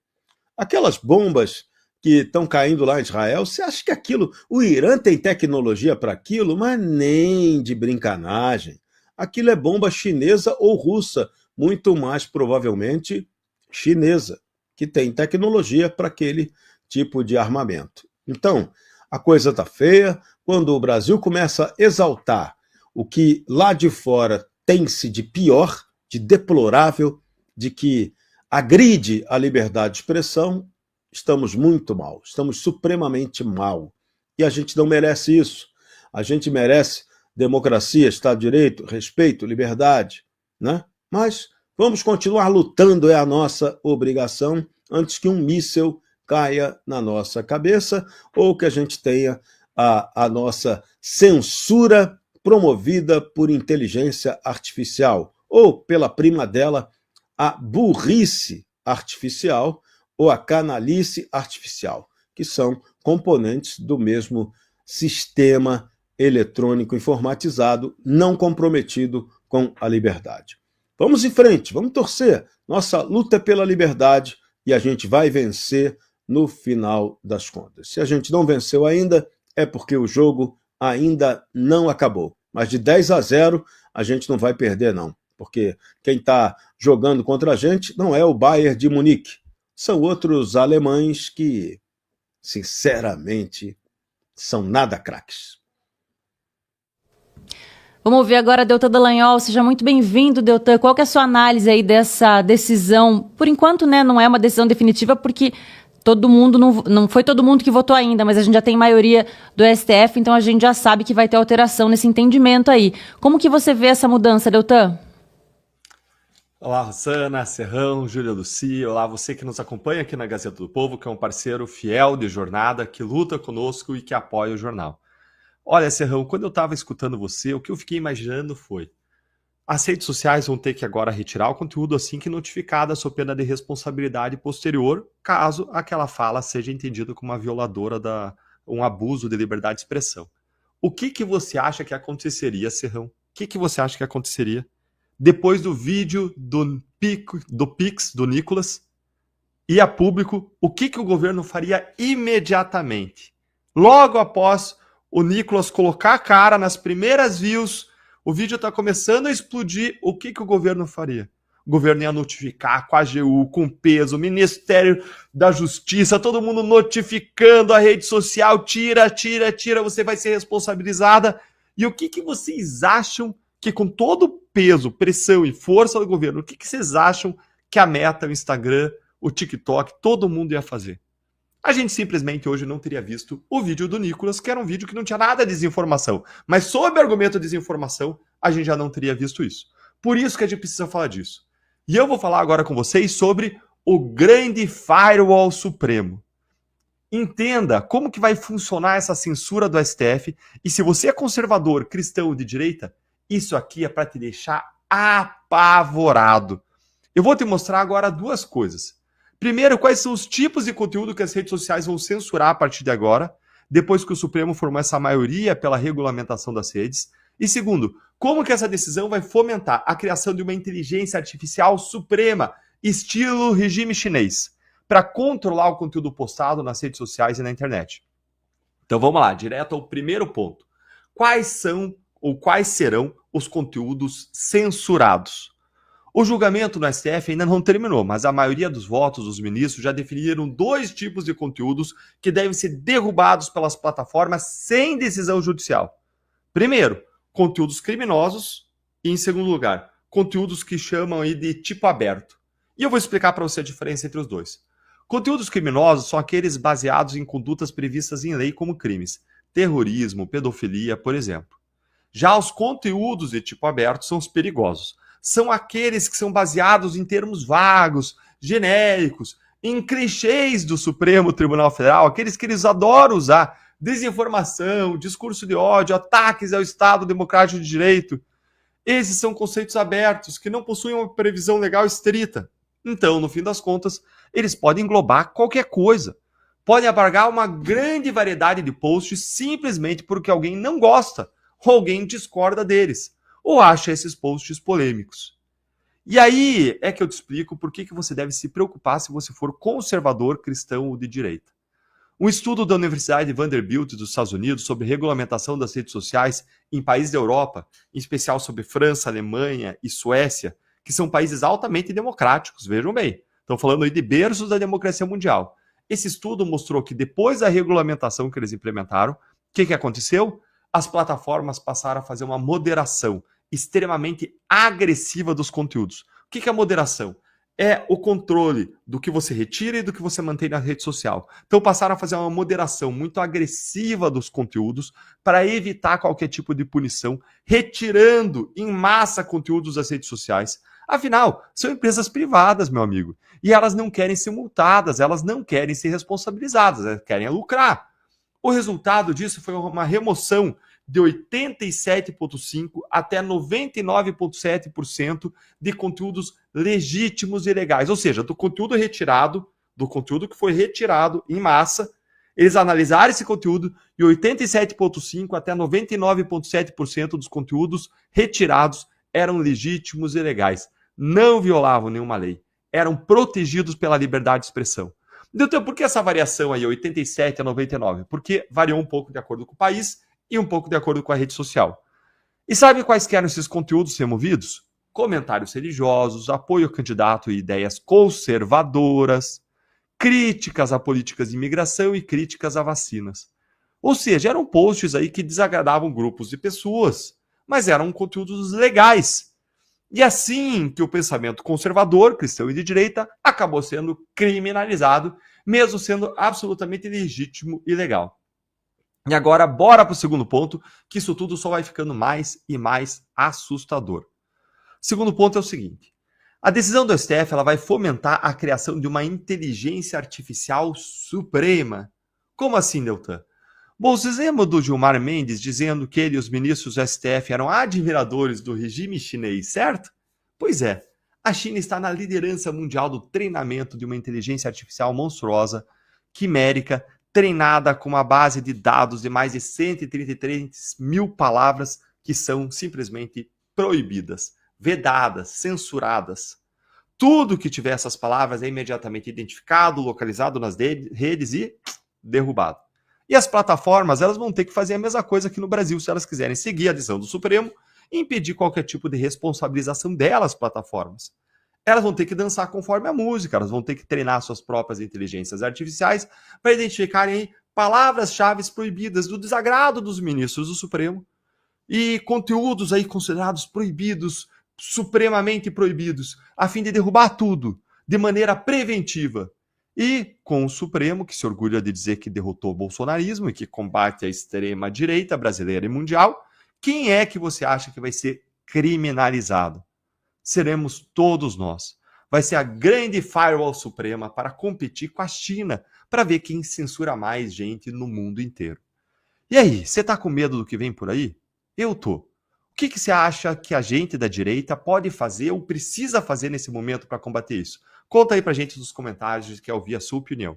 Aquelas bombas que estão caindo lá em Israel, você acha que aquilo, o Irã tem tecnologia para aquilo? Mas nem de brincanagem. Aquilo é bomba chinesa ou russa, muito mais provavelmente chinesa, que tem tecnologia para aquele tipo de armamento. Então, a coisa está feia. Quando o Brasil começa a exaltar o que lá de fora tem-se de pior, de deplorável, de que agride a liberdade de expressão, estamos muito mal, estamos supremamente mal. E a gente não merece isso. A gente merece democracia, Estado de Direito, respeito, liberdade, né? Mas vamos continuar lutando, é a nossa obrigação, antes que um míssel caia na nossa cabeça ou que a gente tenha a nossa censura promovida por inteligência artificial ou pela prima dela, a burrice artificial ou a canalice artificial, que são componentes do mesmo sistema eletrônico informatizado não comprometido com a liberdade. Vamos em frente, vamos torcer. Nossa luta é pela liberdade e a gente vai vencer no final das contas. Se a gente não venceu ainda, é porque o jogo ainda não acabou. Mas de 10-0 a gente não vai perder, não. Porque quem está jogando contra a gente não é o Bayern de Munique. São outros alemães que, sinceramente, são nada craques. Vamos ouvir agora Deltan Dallagnol. Seja muito bem-vindo, Deltan. Qual que é a sua análise aí dessa decisão? Por enquanto, né, não é uma decisão definitiva, porque todo mundo não foi todo mundo que votou ainda, mas a gente já tem maioria do STF, então a gente já sabe que vai ter alteração nesse entendimento aí. Como que você vê essa mudança, Deltan? Olá, Rosana, Serrão, Júlia Lucia, olá você que nos acompanha aqui na Gazeta do Povo, que é um parceiro fiel de jornada, que luta conosco e que apoia o jornal. Olha, Serrão, quando eu estava escutando você, o que eu fiquei imaginando foi: as redes sociais vão ter que agora retirar o conteúdo assim que notificada, sob pena de responsabilidade posterior, caso aquela fala seja entendida como uma violadora um abuso de liberdade de expressão. O que você acha que aconteceria, Serrão? O que você acha que aconteceria depois do vídeo do Pix, do Nicolas, e a público? O que o governo faria imediatamente? Logo após o Nicolas colocar a cara nas primeiras views, o vídeo está começando a explodir, o que o governo faria? O governo ia notificar com a AGU, com peso, o Ministério da Justiça, todo mundo notificando a rede social, tira, você vai ser responsabilizada. E o que vocês acham que, com todo o peso, pressão e força do governo, o que vocês acham que a Meta, o Instagram, o TikTok, todo mundo ia fazer? A gente simplesmente hoje não teria visto o vídeo do Nicolas, que era um vídeo que não tinha nada de desinformação. Mas sob o argumento de desinformação, a gente já não teria visto isso. Por isso que a gente precisa falar disso. E eu vou falar agora com vocês sobre o grande firewall supremo. Entenda como que vai funcionar essa censura do STF, e se você é conservador, cristão de direita, isso aqui é para te deixar apavorado. Eu vou te mostrar agora duas coisas. Primeiro, quais são os tipos de conteúdo que as redes sociais vão censurar a partir de agora, depois que o Supremo formou essa maioria pela regulamentação das redes. E segundo, como que essa decisão vai fomentar a criação de uma inteligência artificial suprema, estilo regime chinês, para controlar o conteúdo postado nas redes sociais e na internet. Então vamos lá, direto ao primeiro ponto. Quais são ou quais serão os conteúdos censurados? O julgamento no STF ainda não terminou, mas a maioria dos votos dos ministros já definiram 2 tipos de conteúdos que devem ser derrubados pelas plataformas sem decisão judicial. Primeiro, conteúdos criminosos e, em segundo lugar, conteúdos que chamam aí de tipo aberto. E eu vou explicar para você a diferença entre os dois. Conteúdos criminosos são aqueles baseados em condutas previstas em lei como crimes, terrorismo, pedofilia, por exemplo. Já os conteúdos de tipo aberto são os perigosos. São aqueles que são baseados em termos vagos, genéricos, em clichês do Supremo Tribunal Federal, aqueles que eles adoram usar: desinformação, discurso de ódio, ataques ao Estado Democrático de Direito. Esses são conceitos abertos, que não possuem uma previsão legal estrita. Então, no fim das contas, eles podem englobar qualquer coisa. Podem abarcar uma grande variedade de posts simplesmente porque alguém não gosta, ou alguém discorda deles, ou acha esses posts polêmicos. E aí é que eu te explico por que você deve se preocupar se você for conservador, cristão ou de direita. Um estudo da Universidade de Vanderbilt dos Estados Unidos sobre regulamentação das redes sociais em países da Europa, em especial sobre França, Alemanha e Suécia, que são países altamente democráticos, vejam bem, estão falando aí de berços da democracia mundial. Esse estudo mostrou que depois da regulamentação que eles implementaram, o que aconteceu? As plataformas passaram a fazer uma moderação extremamente agressiva dos conteúdos. O que é a moderação? É o controle do que você retira e do que você mantém na rede social. Então passaram a fazer uma moderação muito agressiva dos conteúdos para evitar qualquer tipo de punição, retirando em massa conteúdos das redes sociais. Afinal, são empresas privadas, meu amigo, e elas não querem ser multadas, elas não querem ser responsabilizadas, elas querem lucrar. O resultado disso foi uma remoção de 87,5% até 99,7% de conteúdos legítimos e legais. Ou seja, do conteúdo retirado, do conteúdo que foi retirado em massa, eles analisaram esse conteúdo e 87,5% até 99,7% dos conteúdos retirados eram legítimos e legais. Não violavam nenhuma lei. Eram protegidos pela liberdade de expressão. Então, por que essa variação aí, 87 a 99? Porque variou um pouco de acordo com o país e um pouco de acordo com a rede social. E sabe quais que eram esses conteúdos removidos? Comentários religiosos, apoio ao candidato e ideias conservadoras, críticas a políticas de imigração e críticas a vacinas. Ou seja, eram posts aí que desagradavam grupos de pessoas, mas eram conteúdos legais. E assim que o pensamento conservador, cristão e de direita, acabou sendo criminalizado, mesmo sendo absolutamente legítimo e legal. E agora, bora para o segundo ponto, que isso tudo só vai ficando mais e mais assustador. O segundo ponto é o seguinte: a decisão do STF ela vai fomentar a criação de uma inteligência artificial suprema. Como assim, Deltan? Bom, vocês lembram do Gilmar Mendes dizendo que ele e os ministros do STF eram admiradores do regime chinês, certo? Pois é, a China está na liderança mundial do treinamento de uma inteligência artificial monstruosa, quimérica, treinada com uma base de dados de mais de 133 mil palavras que são simplesmente proibidas, vedadas, censuradas. Tudo que tiver essas palavras é imediatamente identificado, localizado nas redes e derrubado. E as plataformas elas vão ter que fazer a mesma coisa aqui no Brasil se elas quiserem seguir a decisão do Supremo e impedir qualquer tipo de responsabilização delas, plataformas. Elas vão ter que dançar conforme a música, elas vão ter que treinar suas próprias inteligências artificiais para identificarem palavras-chave proibidas do desagrado dos ministros do Supremo e conteúdos aí considerados proibidos, supremamente proibidos, a fim de derrubar tudo de maneira preventiva. E com o Supremo, que se orgulha de dizer que derrotou o bolsonarismo e que combate a extrema-direita brasileira e mundial, quem é que você acha que vai ser criminalizado? Seremos todos nós. vai ser a grande firewall suprema para competir com a China, para ver quem censura mais gente no mundo inteiro. E aí, você tá com medo do que vem por aí? Eu tô. O que você acha que a gente da direita pode fazer ou precisa fazer nesse momento para combater isso? Conta aí pra gente nos comentários, quer ouvir a sua opinião.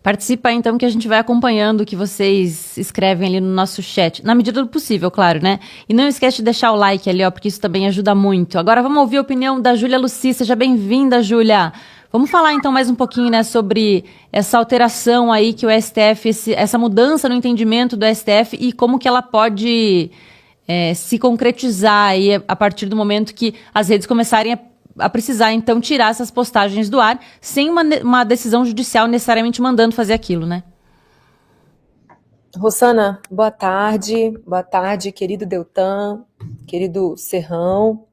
Participa então que a gente vai acompanhando o que vocês escrevem ali no nosso chat, na medida do possível, claro, né? E não esquece de deixar o like ali, ó, porque isso também ajuda muito. Agora vamos ouvir a opinião da Júlia Luci. Seja bem-vinda, Júlia. Vamos falar então mais um pouquinho, né, sobre essa alteração aí que o STF, essa mudança no entendimento do STF e como que ela pode se concretizar aí a partir do momento que as redes começarem a precisar, então, tirar essas postagens do ar sem uma decisão judicial necessariamente mandando fazer aquilo, né? Rosana, boa tarde. Boa tarde, querido Deltan, querido Serrão.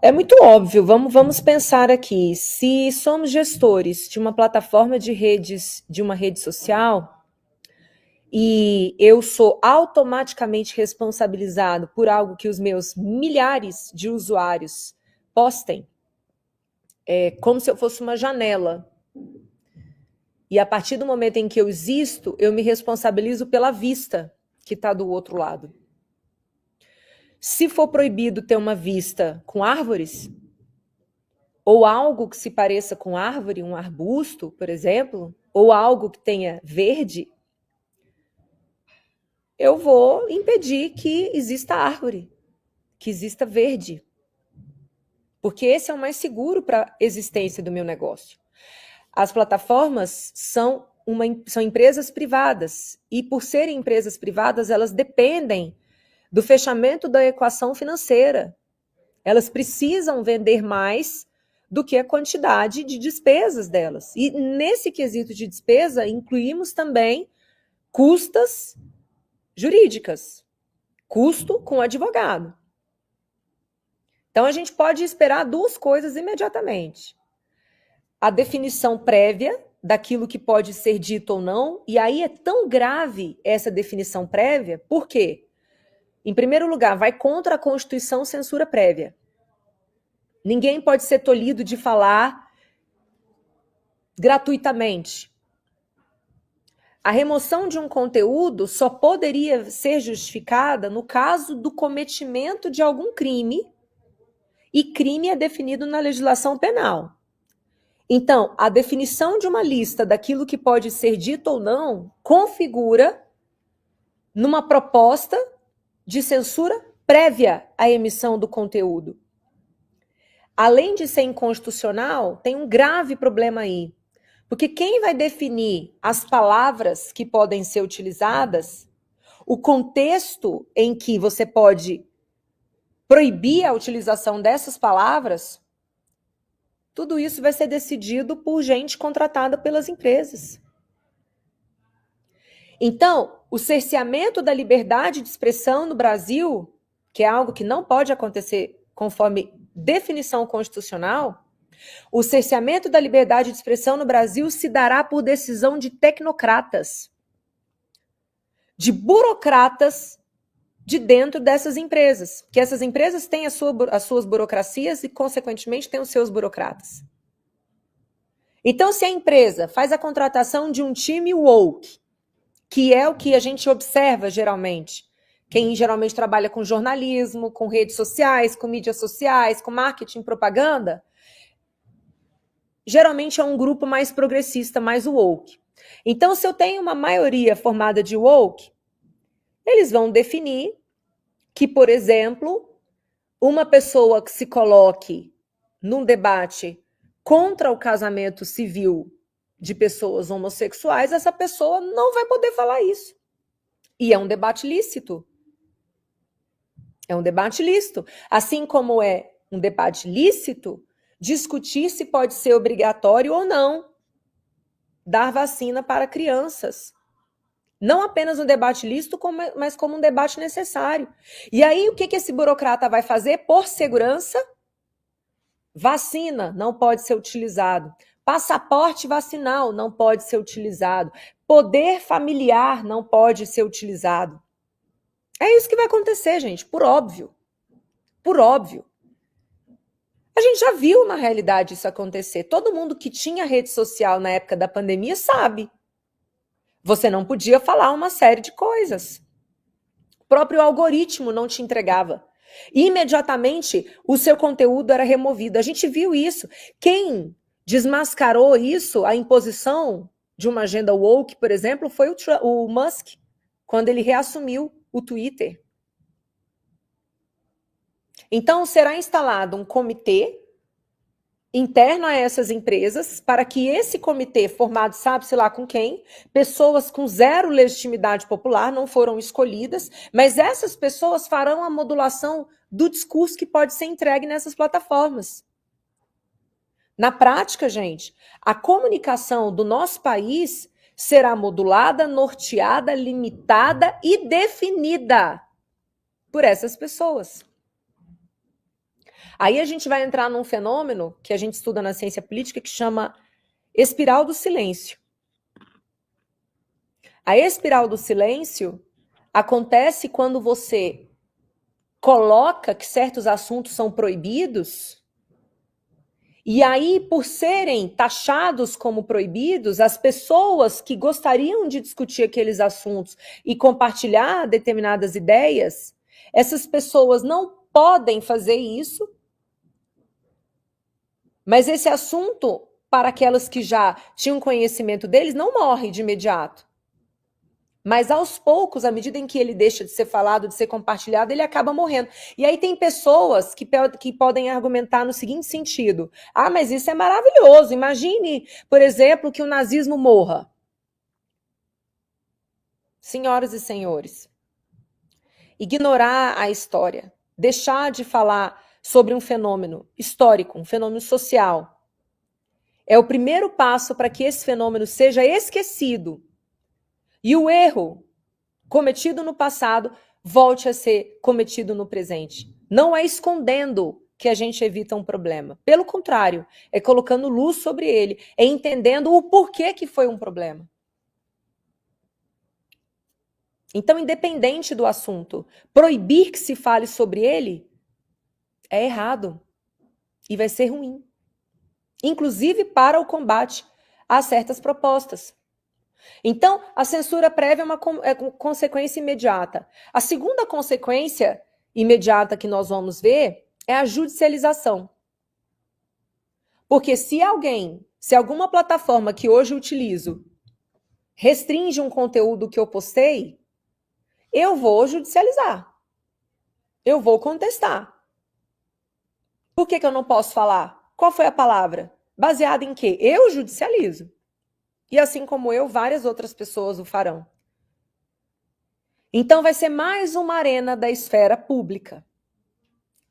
É muito óbvio, vamos pensar aqui. Se somos gestores de uma plataforma de redes, de uma rede social, e eu sou automaticamente responsabilizado por algo que os meus milhares de usuários postem, é como se eu fosse uma janela. E a partir do momento em que eu existo, eu me responsabilizo pela vista que está do outro lado. Se for proibido ter uma vista com árvores, ou algo que se pareça com árvore, um arbusto, por exemplo, ou algo que tenha verde, eu vou impedir que exista árvore, que exista verde. Porque esse é o mais seguro para a existência do meu negócio. As plataformas são empresas privadas, e por serem empresas privadas, elas dependem do fechamento da equação financeira. Elas precisam vender mais do que a quantidade de despesas delas. E nesse quesito de despesa, incluímos também custas jurídicas, custo com advogado. Então, a gente pode esperar duas coisas imediatamente. A definição prévia daquilo que pode ser dito ou não, e aí é tão grave essa definição prévia, por quê? Em primeiro lugar, vai contra a Constituição censura prévia. Ninguém pode ser tolhido de falar gratuitamente. A remoção de um conteúdo só poderia ser justificada no caso do cometimento de algum crime, e crime é definido na legislação penal. Então, a definição de uma lista daquilo que pode ser dito ou não configura numa proposta de censura prévia à emissão do conteúdo. Além de ser inconstitucional, tem um grave problema aí. Porque quem vai definir as palavras que podem ser utilizadas, o contexto em que você pode proibir a utilização dessas palavras, tudo isso vai ser decidido por gente contratada pelas empresas. Então, o cerceamento da liberdade de expressão no Brasil, que é algo que não pode acontecer conforme definição constitucional, o cerceamento da liberdade de expressão no Brasil se dará por decisão de tecnocratas, de burocratas de dentro dessas empresas, que essas empresas têm as suas burocracias e, consequentemente, têm os seus burocratas. Então, se a empresa faz a contratação de um time woke, que é o que a gente observa geralmente, quem geralmente trabalha com jornalismo, com redes sociais, com mídias sociais, com marketing, propaganda, geralmente é um grupo mais progressista, mais woke. Então, se eu tenho uma maioria formada de woke, eles vão definir que, por exemplo, uma pessoa que se coloque num debate contra o casamento civil de pessoas homossexuais, essa pessoa não vai poder falar isso. E é um debate lícito. É um debate lícito. Assim como é um debate lícito discutir se pode ser obrigatório ou não dar vacina para crianças. Não apenas um debate lícito, mas como um debate necessário. E aí, o que esse burocrata vai fazer? Por segurança, vacina não pode ser utilizado. Passaporte vacinal não pode ser utilizado. Poder familiar não pode ser utilizado. É isso que vai acontecer, gente, por óbvio. Por óbvio. A gente já viu, na realidade, isso acontecer. Todo mundo que tinha rede social na época da pandemia sabe. Você não podia falar uma série de coisas. O próprio algoritmo não te entregava. Imediatamente, o seu conteúdo era removido. A gente viu isso. Quem desmascarou isso, a imposição de uma agenda woke, por exemplo, foi o Musk, quando ele reassumiu o Twitter. Então, será instalado um comitê interno a essas empresas, para que esse comitê, formado sabe-se lá com quem, pessoas com zero legitimidade popular, não foram escolhidas, mas essas pessoas farão a modulação do discurso que pode ser entregue nessas plataformas. Na prática, gente, a comunicação do nosso país será modulada, norteada, limitada e definida por essas pessoas. Aí a gente vai entrar num fenômeno que a gente estuda na ciência política que chama espiral do silêncio. A espiral do silêncio acontece quando você coloca que certos assuntos são proibidos e aí, por serem taxados como proibidos, as pessoas que gostariam de discutir aqueles assuntos e compartilhar determinadas ideias, essas pessoas não podem fazer isso. Mas esse assunto, para aquelas que já tinham conhecimento deles, não morre de imediato. Mas aos poucos, à medida em que ele deixa de ser falado, de ser compartilhado, ele acaba morrendo. E aí tem pessoas que podem argumentar no seguinte sentido: ah, mas isso é maravilhoso. Imagine, por exemplo, que o nazismo morra. Senhoras e senhores, ignorar a história, deixar de falar sobre um fenômeno histórico, um fenômeno social, é o primeiro passo para que esse fenômeno seja esquecido e o erro cometido no passado volte a ser cometido no presente. Não é escondendo que a gente evita um problema. Pelo contrário, é colocando luz sobre ele, é entendendo o porquê que foi um problema. Então, independente do assunto, proibir que se fale sobre ele é errado e vai ser ruim, inclusive para o combate a certas propostas. Então, a censura prévia é uma consequência imediata. A segunda consequência imediata que nós vamos ver é a judicialização. Porque se alguma plataforma que hoje utilizo restringe um conteúdo que eu postei, eu vou judicializar. Eu vou contestar. Por que eu não posso falar? Qual foi a palavra? Baseada em quê? Eu judicializo. E assim como eu, várias outras pessoas o farão. Então vai ser mais uma arena da esfera pública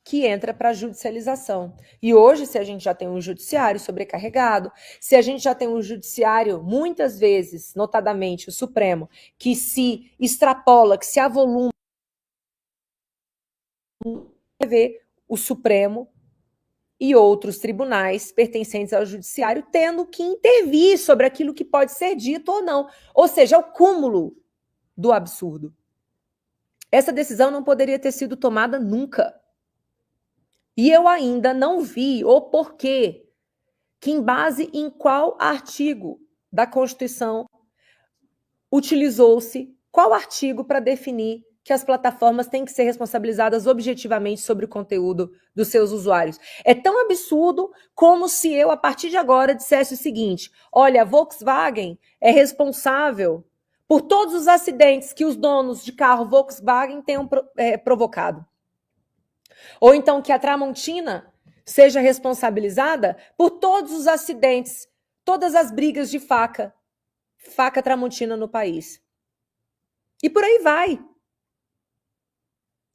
que entra para a judicialização. E hoje, se a gente já tem um judiciário sobrecarregado, se a gente já tem um judiciário, muitas vezes, notadamente o Supremo, que se extrapola, que se avoluma, ver o Supremo e outros tribunais pertencentes ao judiciário tendo que intervir sobre aquilo que pode ser dito ou não. Ou seja, é o cúmulo do absurdo. Essa decisão não poderia ter sido tomada nunca. E eu ainda não vi o porquê, que em base em qual artigo da Constituição utilizou-se, qual artigo para definir que as plataformas têm que ser responsabilizadas objetivamente sobre o conteúdo dos seus usuários. É tão absurdo como se eu, a partir de agora, dissesse o seguinte: olha, a Volkswagen é responsável por todos os acidentes que os donos de carro Volkswagen tenham provocado. Ou então que a Tramontina seja responsabilizada por todos os acidentes, todas as brigas de faca Tramontina no país. E por aí vai.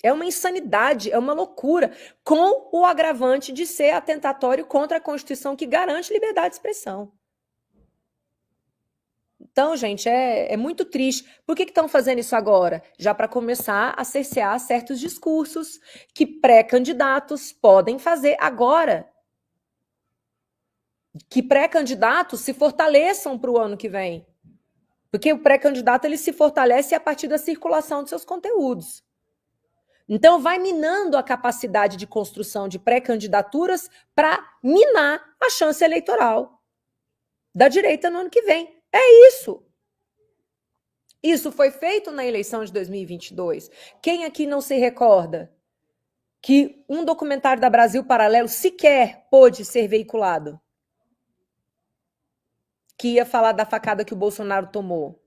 É uma insanidade, é uma loucura, com o agravante de ser atentatório contra a Constituição que garante liberdade de expressão. Então, gente, é muito triste. Por que estão fazendo isso agora? Já para começar a cercear certos discursos que pré-candidatos podem fazer agora. Que pré-candidatos se fortaleçam para o ano que vem. Porque o pré-candidato ele se fortalece a partir da circulação de seus conteúdos. Então, vai minando a capacidade de construção de pré-candidaturas para minar a chance eleitoral da direita no ano que vem. É isso. Isso foi feito na eleição de 2022. Quem aqui não se recorda que um documentário da Brasil Paralelo sequer pôde ser veiculado? Que ia falar da facada que o Bolsonaro tomou.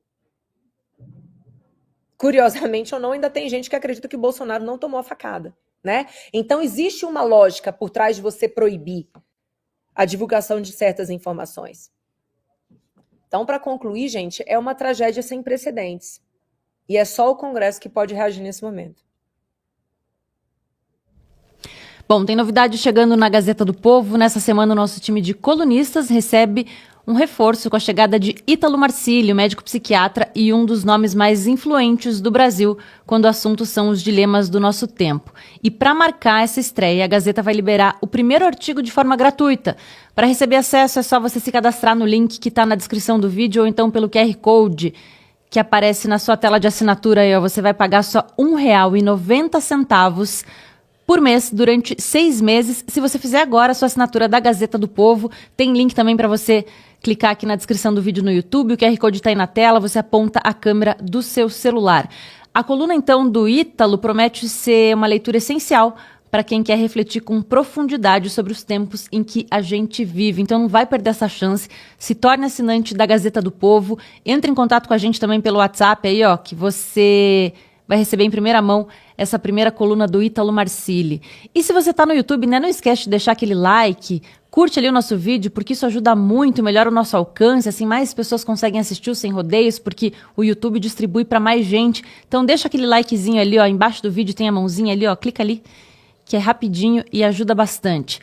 Curiosamente ou não, ainda tem gente que acredita que o Bolsonaro não tomou a facada, né? Então, existe uma lógica por trás de você proibir a divulgação de certas informações. Então, para concluir, gente, é uma tragédia sem precedentes. E é só o Congresso que pode reagir nesse momento. Bom, tem novidade chegando na Gazeta do Povo. Nessa semana, o nosso time de colunistas recebe um reforço com a chegada de Ítalo Marcílio, médico psiquiatra e um dos nomes mais influentes do Brasil quando o assunto são os dilemas do nosso tempo. E para marcar essa estreia, a Gazeta vai liberar o primeiro artigo de forma gratuita. Para receber acesso, é só você se cadastrar no link que está na descrição do vídeo ou então pelo QR Code que aparece na sua tela de assinatura. Aí, ó, você vai pagar só R$ 1,90 por mês, durante 6 meses. Se você fizer agora a sua assinatura da Gazeta do Povo, tem link também para você clicar aqui na descrição do vídeo no YouTube, o QR Code está aí na tela, você aponta a câmera do seu celular. A coluna, então, do Ítalo promete ser uma leitura essencial para quem quer refletir com profundidade sobre os tempos em que a gente vive. Então não vai perder essa chance, se torne assinante da Gazeta do Povo, entre em contato com a gente também pelo WhatsApp aí, ó, que você vai receber em primeira mão essa primeira coluna do Ítalo Marcílio. E se você está no YouTube, né, não esquece de deixar aquele like, curte ali o nosso vídeo, porque isso ajuda muito, melhora o nosso alcance, assim mais pessoas conseguem assistir o Sem Rodeios, porque o YouTube distribui para mais gente. Então deixa aquele likezinho ali, ó, embaixo do vídeo tem a mãozinha ali, ó, clica ali, que é rapidinho e ajuda bastante.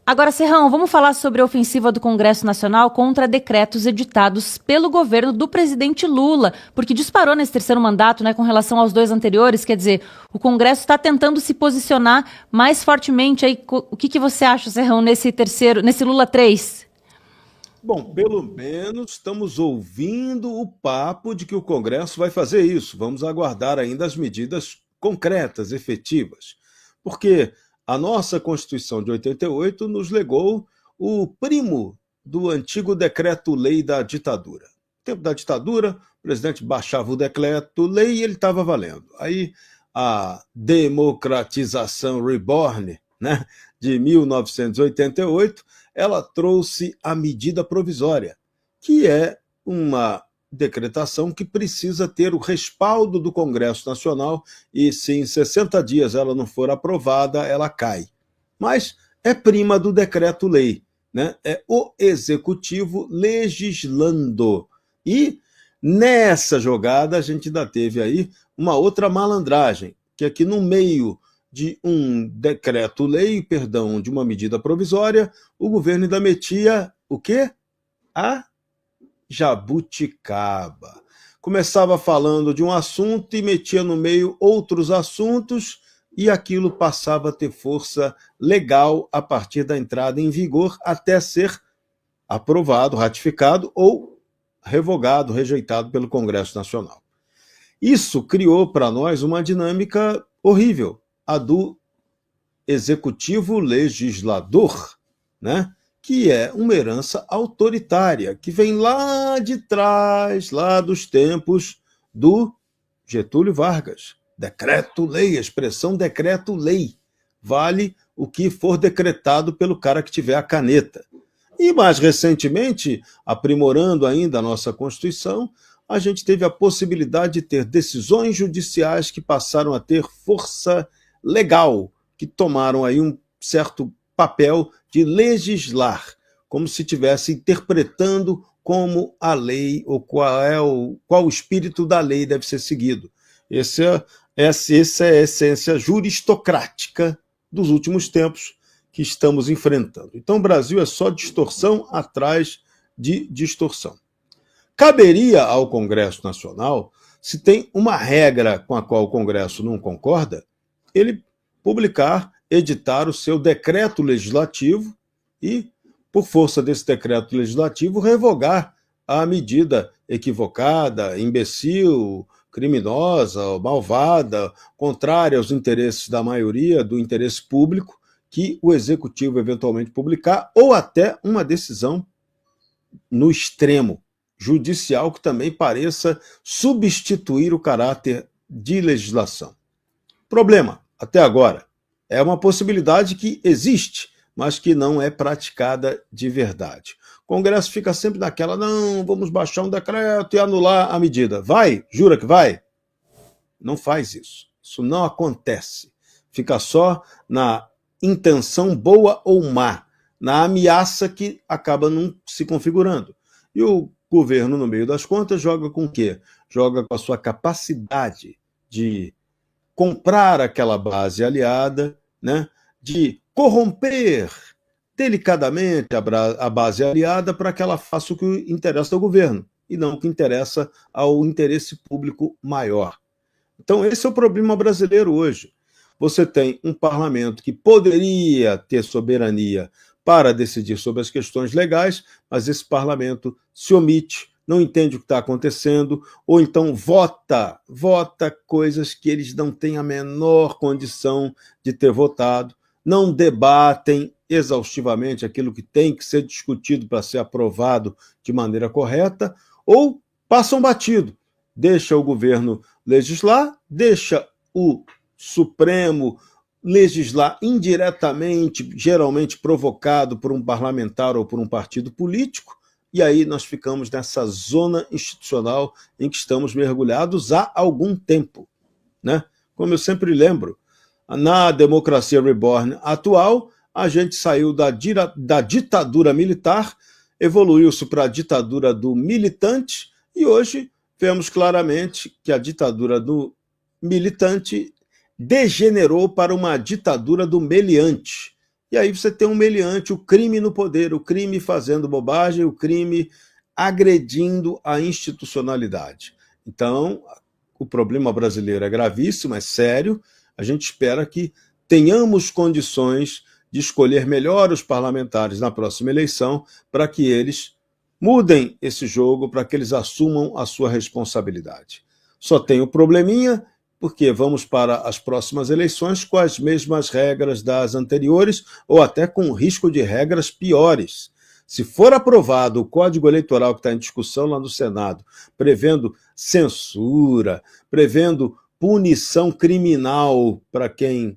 Agora, Serrão, vamos falar sobre a ofensiva do Congresso Nacional contra decretos editados pelo governo do presidente Lula, porque disparou nesse terceiro mandato, né, com relação aos 2 anteriores. Quer dizer, o Congresso está tentando se posicionar mais fortemente. Aí, o que você acha, Serrão, nesse Lula 3? Bom, pelo menos estamos ouvindo o papo de que o Congresso vai fazer isso. Vamos aguardar ainda as medidas concretas, efetivas. Porque a nossa Constituição de 88 nos legou o primo do antigo decreto-lei da ditadura. No tempo da ditadura, o presidente baixava o decreto-lei e ele estava valendo. Aí a democratização reborn, né, de 1988, ela trouxe a medida provisória, que é uma decretação que precisa ter o respaldo do Congresso Nacional e se em 60 dias ela não for aprovada, ela cai. Mas é prima do decreto-lei, né? É o Executivo legislando. E nessa jogada a gente ainda teve aí uma outra malandragem, que aqui no meio de um decreto-lei, de uma medida provisória, o governo ainda metia o quê? A jabuticaba. Começava falando de um assunto e metia no meio outros assuntos e aquilo passava a ter força legal a partir da entrada em vigor até ser aprovado, ratificado ou revogado, rejeitado pelo Congresso Nacional. Isso criou para nós uma dinâmica horrível, a do executivo legislador, né? Que é uma herança autoritária, que vem lá de trás, lá dos tempos do Getúlio Vargas. Decreto-lei, a expressão decreto-lei. Vale o que for decretado pelo cara que tiver a caneta. E mais recentemente, aprimorando ainda a nossa Constituição, a gente teve a possibilidade de ter decisões judiciais que passaram a ter força legal, que tomaram aí um certo papel de legislar, como se estivesse interpretando como a lei, ou qual o espírito da lei deve ser seguido. Essa é a essência juristocrática dos últimos tempos que estamos enfrentando. Então o Brasil é só distorção atrás de distorção. Caberia ao Congresso Nacional, se tem uma regra com a qual o Congresso não concorda, ele editar o seu decreto legislativo e, por força desse decreto legislativo, revogar a medida equivocada, imbecil, criminosa, malvada, contrária aos interesses da maioria, do interesse público, que o executivo eventualmente publicar, ou até uma decisão no extremo judicial que também pareça substituir o caráter de legislação. Problema, até agora, é uma possibilidade que existe, mas que não é praticada de verdade. O Congresso fica sempre naquela, não, vamos baixar um decreto e anular a medida. Vai? Jura que vai? Não faz isso. Isso não acontece. Fica só na intenção boa ou má, na ameaça que acaba não se configurando. E o governo, no meio das contas, joga com o quê? Joga com a sua capacidade de comprar aquela base aliada, né? De corromper delicadamente a base aliada para que ela faça o que interessa ao governo e não o que interessa ao interesse público maior. Então, esse é o problema brasileiro hoje. Você tem um parlamento que poderia ter soberania para decidir sobre as questões legais, mas esse parlamento se omite, não entende o que está acontecendo, ou então vota coisas que eles não têm a menor condição de ter votado, não debatem exaustivamente aquilo que tem que ser discutido para ser aprovado de maneira correta, ou passam batido. Deixa o governo legislar, deixa o Supremo legislar indiretamente, geralmente provocado por um parlamentar ou por um partido político, e aí nós ficamos nessa zona institucional em que estamos mergulhados há algum tempo, né? Como eu sempre lembro, na democracia reborn atual, a gente saiu da ditadura militar, evoluiu-se para a ditadura do militante, e hoje vemos claramente que a ditadura do militante degenerou para uma ditadura do meliante. E aí você tem um meliante, o crime no poder, o crime fazendo bobagem, o crime agredindo a institucionalidade. Então, o problema brasileiro é gravíssimo, é sério. A gente espera que tenhamos condições de escolher melhor os parlamentares na próxima eleição para que eles mudem esse jogo, para que eles assumam a sua responsabilidade. Só tem o probleminha, porque vamos para as próximas eleições com as mesmas regras das anteriores, ou até com risco de regras piores. Se for aprovado o Código Eleitoral que está em discussão lá no Senado, prevendo censura, prevendo punição criminal para quem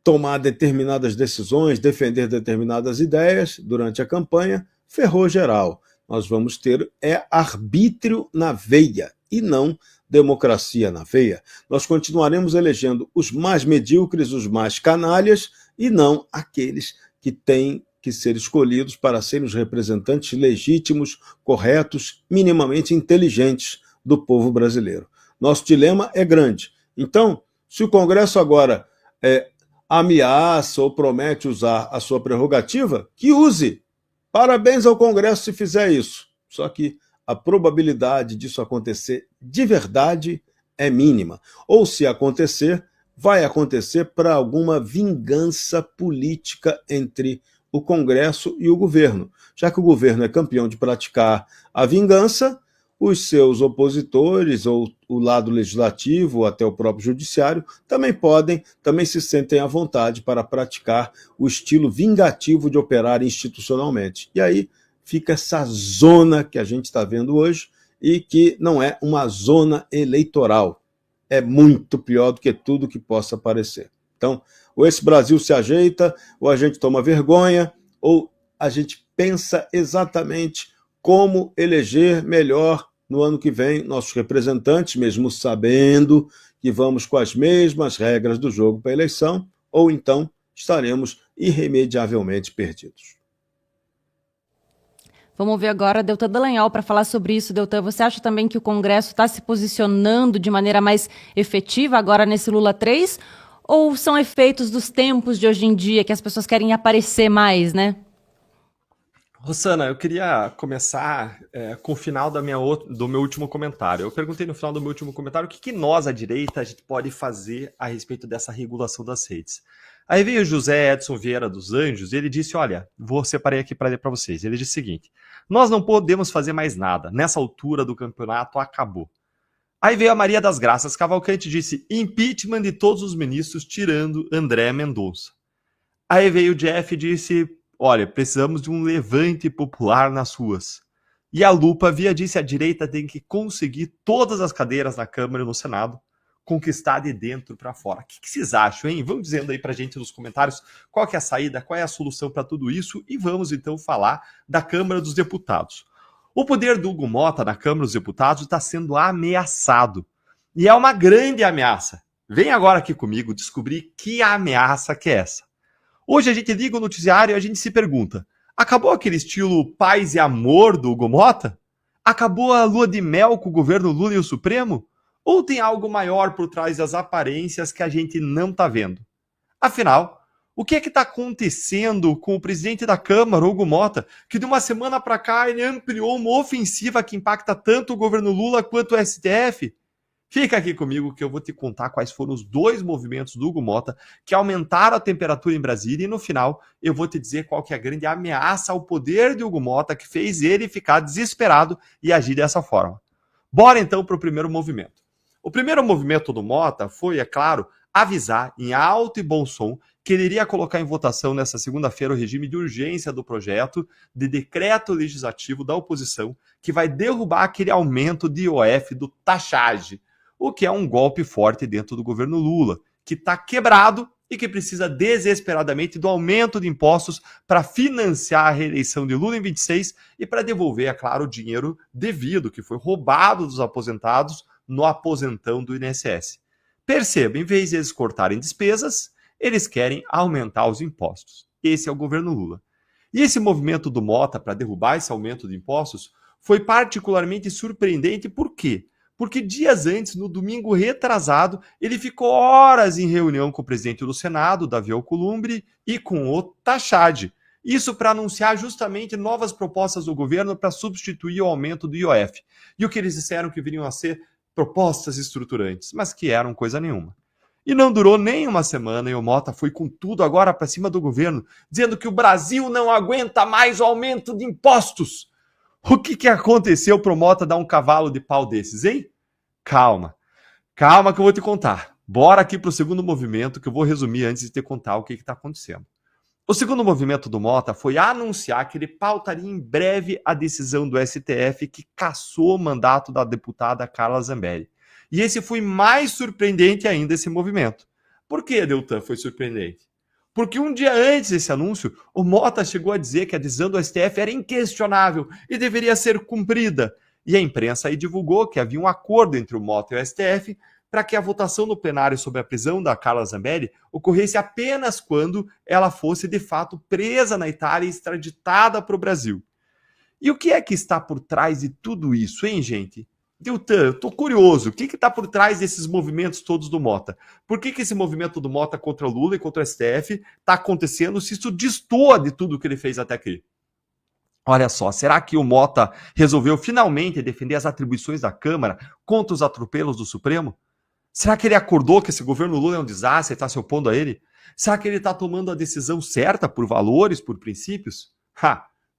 tomar determinadas decisões, defender determinadas ideias durante a campanha, ferrou geral. Nós vamos ter arbítrio na veia e não democracia na veia. Nós continuaremos elegendo os mais medíocres, os mais canalhas, e não aqueles que têm que ser escolhidos para serem os representantes legítimos, corretos, minimamente inteligentes do povo brasileiro. Nosso dilema é grande. Então, se o Congresso agora ameaça ou promete usar a sua prerrogativa, que use. Parabéns ao Congresso se fizer isso. Só que a probabilidade disso acontecer de verdade é mínima. Ou se acontecer, vai acontecer para alguma vingança política entre o Congresso e o governo. Já que o governo é campeão de praticar a vingança, os seus opositores, ou o lado legislativo, ou até o próprio judiciário, também se sentem à vontade para praticar o estilo vingativo de operar institucionalmente. E aí fica essa zona que a gente está vendo hoje e que não é uma zona eleitoral. É muito pior do que tudo que possa parecer. Então, ou esse Brasil se ajeita, ou a gente toma vergonha, ou a gente pensa exatamente como eleger melhor no ano que vem nossos representantes, mesmo sabendo que vamos com as mesmas regras do jogo para a eleição, ou então estaremos irremediavelmente perdidos. Vamos ver agora Deltan Dallagnol para falar sobre isso. Deltan, você acha também que o Congresso está se posicionando de maneira mais efetiva agora nesse Lula 3? Ou são efeitos dos tempos de hoje em dia, que as pessoas querem aparecer mais, né? Rosana, eu queria começar com o final do meu último comentário. Eu perguntei no final do meu último comentário o que nós, à direita, a gente pode fazer a respeito dessa regulação das redes. Aí veio o José Edson Vieira dos Anjos e ele disse, olha, separei aqui para ler para vocês. Ele disse o seguinte, nós não podemos fazer mais nada. Nessa altura do campeonato, acabou. Aí veio a Maria das Graças Cavalcante e disse impeachment de todos os ministros, tirando André Mendonça. Aí veio o Jeff e disse, olha, precisamos de um levante popular nas ruas. E a Lupa Via disse a direita tem que conseguir todas as cadeiras na Câmara e no Senado, conquistar de dentro para fora. O que vocês acham, hein? Vão dizendo aí pra gente nos comentários qual que é a saída, qual é a solução para tudo isso e vamos então falar da Câmara dos Deputados. O poder do Hugo Motta na Câmara dos Deputados está sendo ameaçado. E é uma grande ameaça. Vem agora aqui comigo descobrir que ameaça que é essa. Hoje a gente liga o noticiário e a gente se pergunta, acabou aquele estilo paz e amor do Hugo Motta? Acabou a lua de mel com o governo Lula e o Supremo? Ou tem algo maior por trás das aparências que a gente não está vendo? Afinal, o que é que está acontecendo com o presidente da Câmara, Hugo Motta, que de uma semana para cá ele ampliou uma ofensiva que impacta tanto o governo Lula quanto o STF? Fica aqui comigo que eu vou te contar quais foram os dois movimentos do Hugo Motta que aumentaram a temperatura em Brasília e no final eu vou te dizer qual que é a grande ameaça ao poder de Hugo Motta que fez ele ficar desesperado e agir dessa forma. Bora então para o primeiro movimento. O primeiro movimento do Motta foi, é claro, avisar em alto e bom som que ele iria colocar em votação nessa segunda-feira o regime de urgência do projeto de decreto legislativo da oposição que vai derrubar aquele aumento de IOF do taxagem, o que é um golpe forte dentro do governo Lula, que está quebrado e que precisa desesperadamente do aumento de impostos para financiar a reeleição de Lula em 26 e para devolver, é claro, o dinheiro devido que foi roubado dos aposentados no aposentão do INSS. Perceba, em vez de eles cortarem despesas, eles querem aumentar os impostos. Esse é o governo Lula. E esse movimento do Motta para derrubar esse aumento de impostos foi particularmente surpreendente. Por quê? Porque dias antes, no domingo retrasado, ele ficou horas em reunião com o presidente do Senado, Davi Alcolumbre, e com o Taxade. Isso para anunciar justamente novas propostas do governo para substituir o aumento do IOF. E o que eles disseram que viriam a ser propostas estruturantes, mas que eram coisa nenhuma. E não durou nem uma semana e o Motta foi com tudo agora para cima do governo, dizendo que o Brasil não aguenta mais o aumento de impostos. O que aconteceu para o Motta dar um cavalo de pau desses, hein? Calma que eu vou te contar. Bora aqui para o segundo movimento que eu vou resumir antes de te contar o que está acontecendo. O segundo movimento do Motta foi anunciar que ele pautaria em breve a decisão do STF que cassou o mandato da deputada Carla Zambelli. E esse foi mais surpreendente ainda, esse movimento. Por que, Deltan, foi surpreendente? Porque um dia antes desse anúncio, o Motta chegou a dizer que a decisão do STF era inquestionável e deveria ser cumprida. E a imprensa aí divulgou que havia um acordo entre o Motta e o STF para que a votação no plenário sobre a prisão da Carla Zambelli ocorresse apenas quando ela fosse de fato presa na Itália e extraditada para o Brasil. E o que é que está por trás de tudo isso, hein, gente? Deltan, eu tô curioso, o que está por trás desses movimentos todos do Motta? Por que esse movimento do Motta contra o Lula e contra o STF está acontecendo se isso destoa de tudo que ele fez até aqui? Olha só, será que o Motta resolveu finalmente defender as atribuições da Câmara contra os atropelos do Supremo? Será que ele acordou que esse governo Lula é um desastre e está se opondo a ele? Será que ele está tomando a decisão certa por valores, por princípios?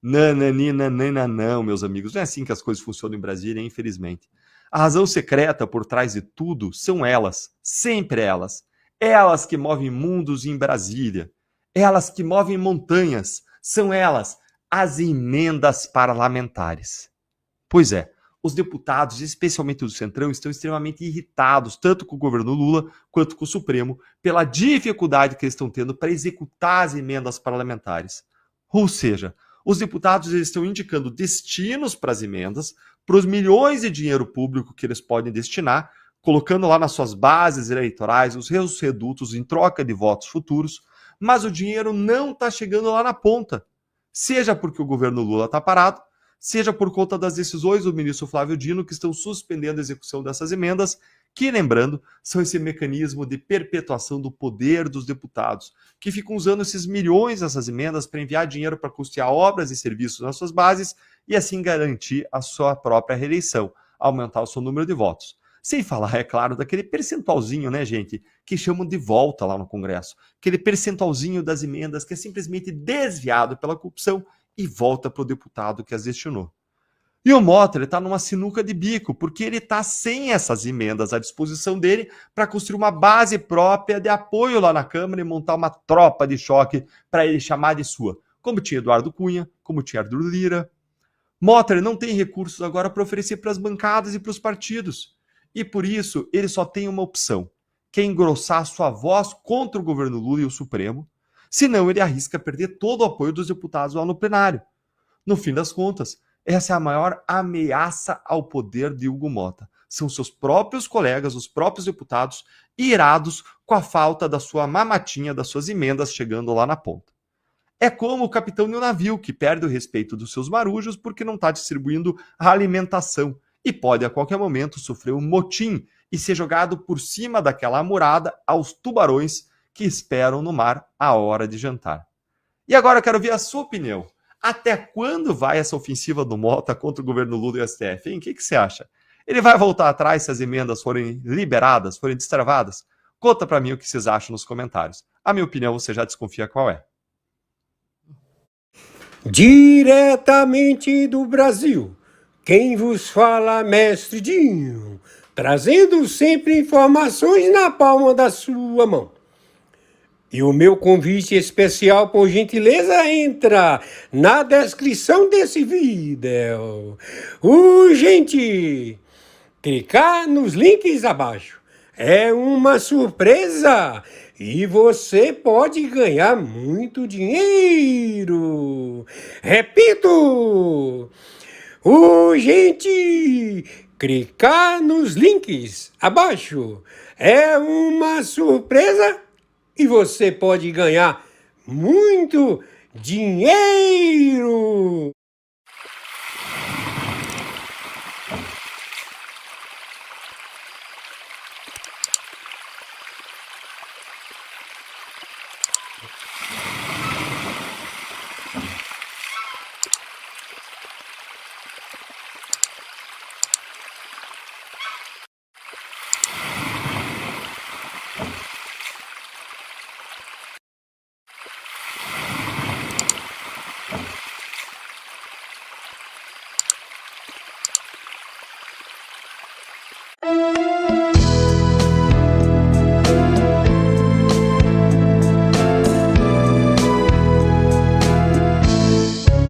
Não, meus amigos. Não é assim que as coisas funcionam em Brasília, infelizmente. A razão secreta por trás de tudo são elas, sempre elas. Elas que movem mundos em Brasília. Elas que movem montanhas. São elas, as emendas parlamentares. Pois é, os deputados, especialmente do Centrão, estão extremamente irritados, tanto com o governo Lula quanto com o Supremo, pela dificuldade que eles estão tendo para executar as emendas parlamentares. Ou seja, os deputados eles estão indicando destinos para as emendas, para os milhões de dinheiro público que eles podem destinar, colocando lá nas suas bases eleitorais os seus redutos em troca de votos futuros, mas o dinheiro não está chegando lá na ponta. Seja porque o governo Lula está parado, seja por conta das decisões do ministro Flávio Dino que estão suspendendo a execução dessas emendas, que, lembrando, são esse mecanismo de perpetuação do poder dos deputados, que ficam usando esses milhões dessas emendas para enviar dinheiro para custear obras e serviços nas suas bases e assim garantir a sua própria reeleição, aumentar o seu número de votos. Sem falar, é claro, daquele percentualzinho, né, gente, que chamam de volta lá no Congresso. Aquele percentualzinho das emendas que é simplesmente desviado pela corrupção e volta para o deputado que as destinou. E o Mota está numa sinuca de bico, porque ele está sem essas emendas à disposição dele para construir uma base própria de apoio lá na Câmara e montar uma tropa de choque para ele chamar de sua, como tinha Eduardo Cunha, como tinha Arthur Lira. Mota não tem recursos agora para oferecer para as bancadas e para os partidos. E por isso ele só tem uma opção, que é engrossar sua voz contra o governo Lula e o Supremo, senão ele arrisca perder todo o apoio dos deputados lá no plenário. No fim das contas, essa é a maior ameaça ao poder de Hugo Mota. São seus próprios colegas, os próprios deputados, irados com a falta da sua mamatinha, das suas emendas chegando lá na ponta. É como o capitão de um navio que perde o respeito dos seus marujos porque não está distribuindo a alimentação e pode a qualquer momento sofrer um motim e ser jogado por cima daquela amurada aos tubarões que esperam no mar à hora de jantar. E agora eu quero ver a sua opinião. Até quando vai essa ofensiva do Mota contra o governo Lula e o STF, hein? O que você acha? Ele vai voltar atrás se as emendas forem liberadas, forem destravadas? Conta para mim o que vocês acham nos comentários. A minha opinião você já desconfia qual é. Diretamente do Brasil, quem vos fala, Mestre Dinho, trazendo sempre informações na palma da sua mão. E o meu convite especial, por gentileza, entra na descrição desse vídeo. Urgente! Clicar nos links abaixo. É uma surpresa e você pode ganhar muito dinheiro. Repito! Urgente! Clicar nos links abaixo. É uma surpresa e você pode ganhar muito dinheiro!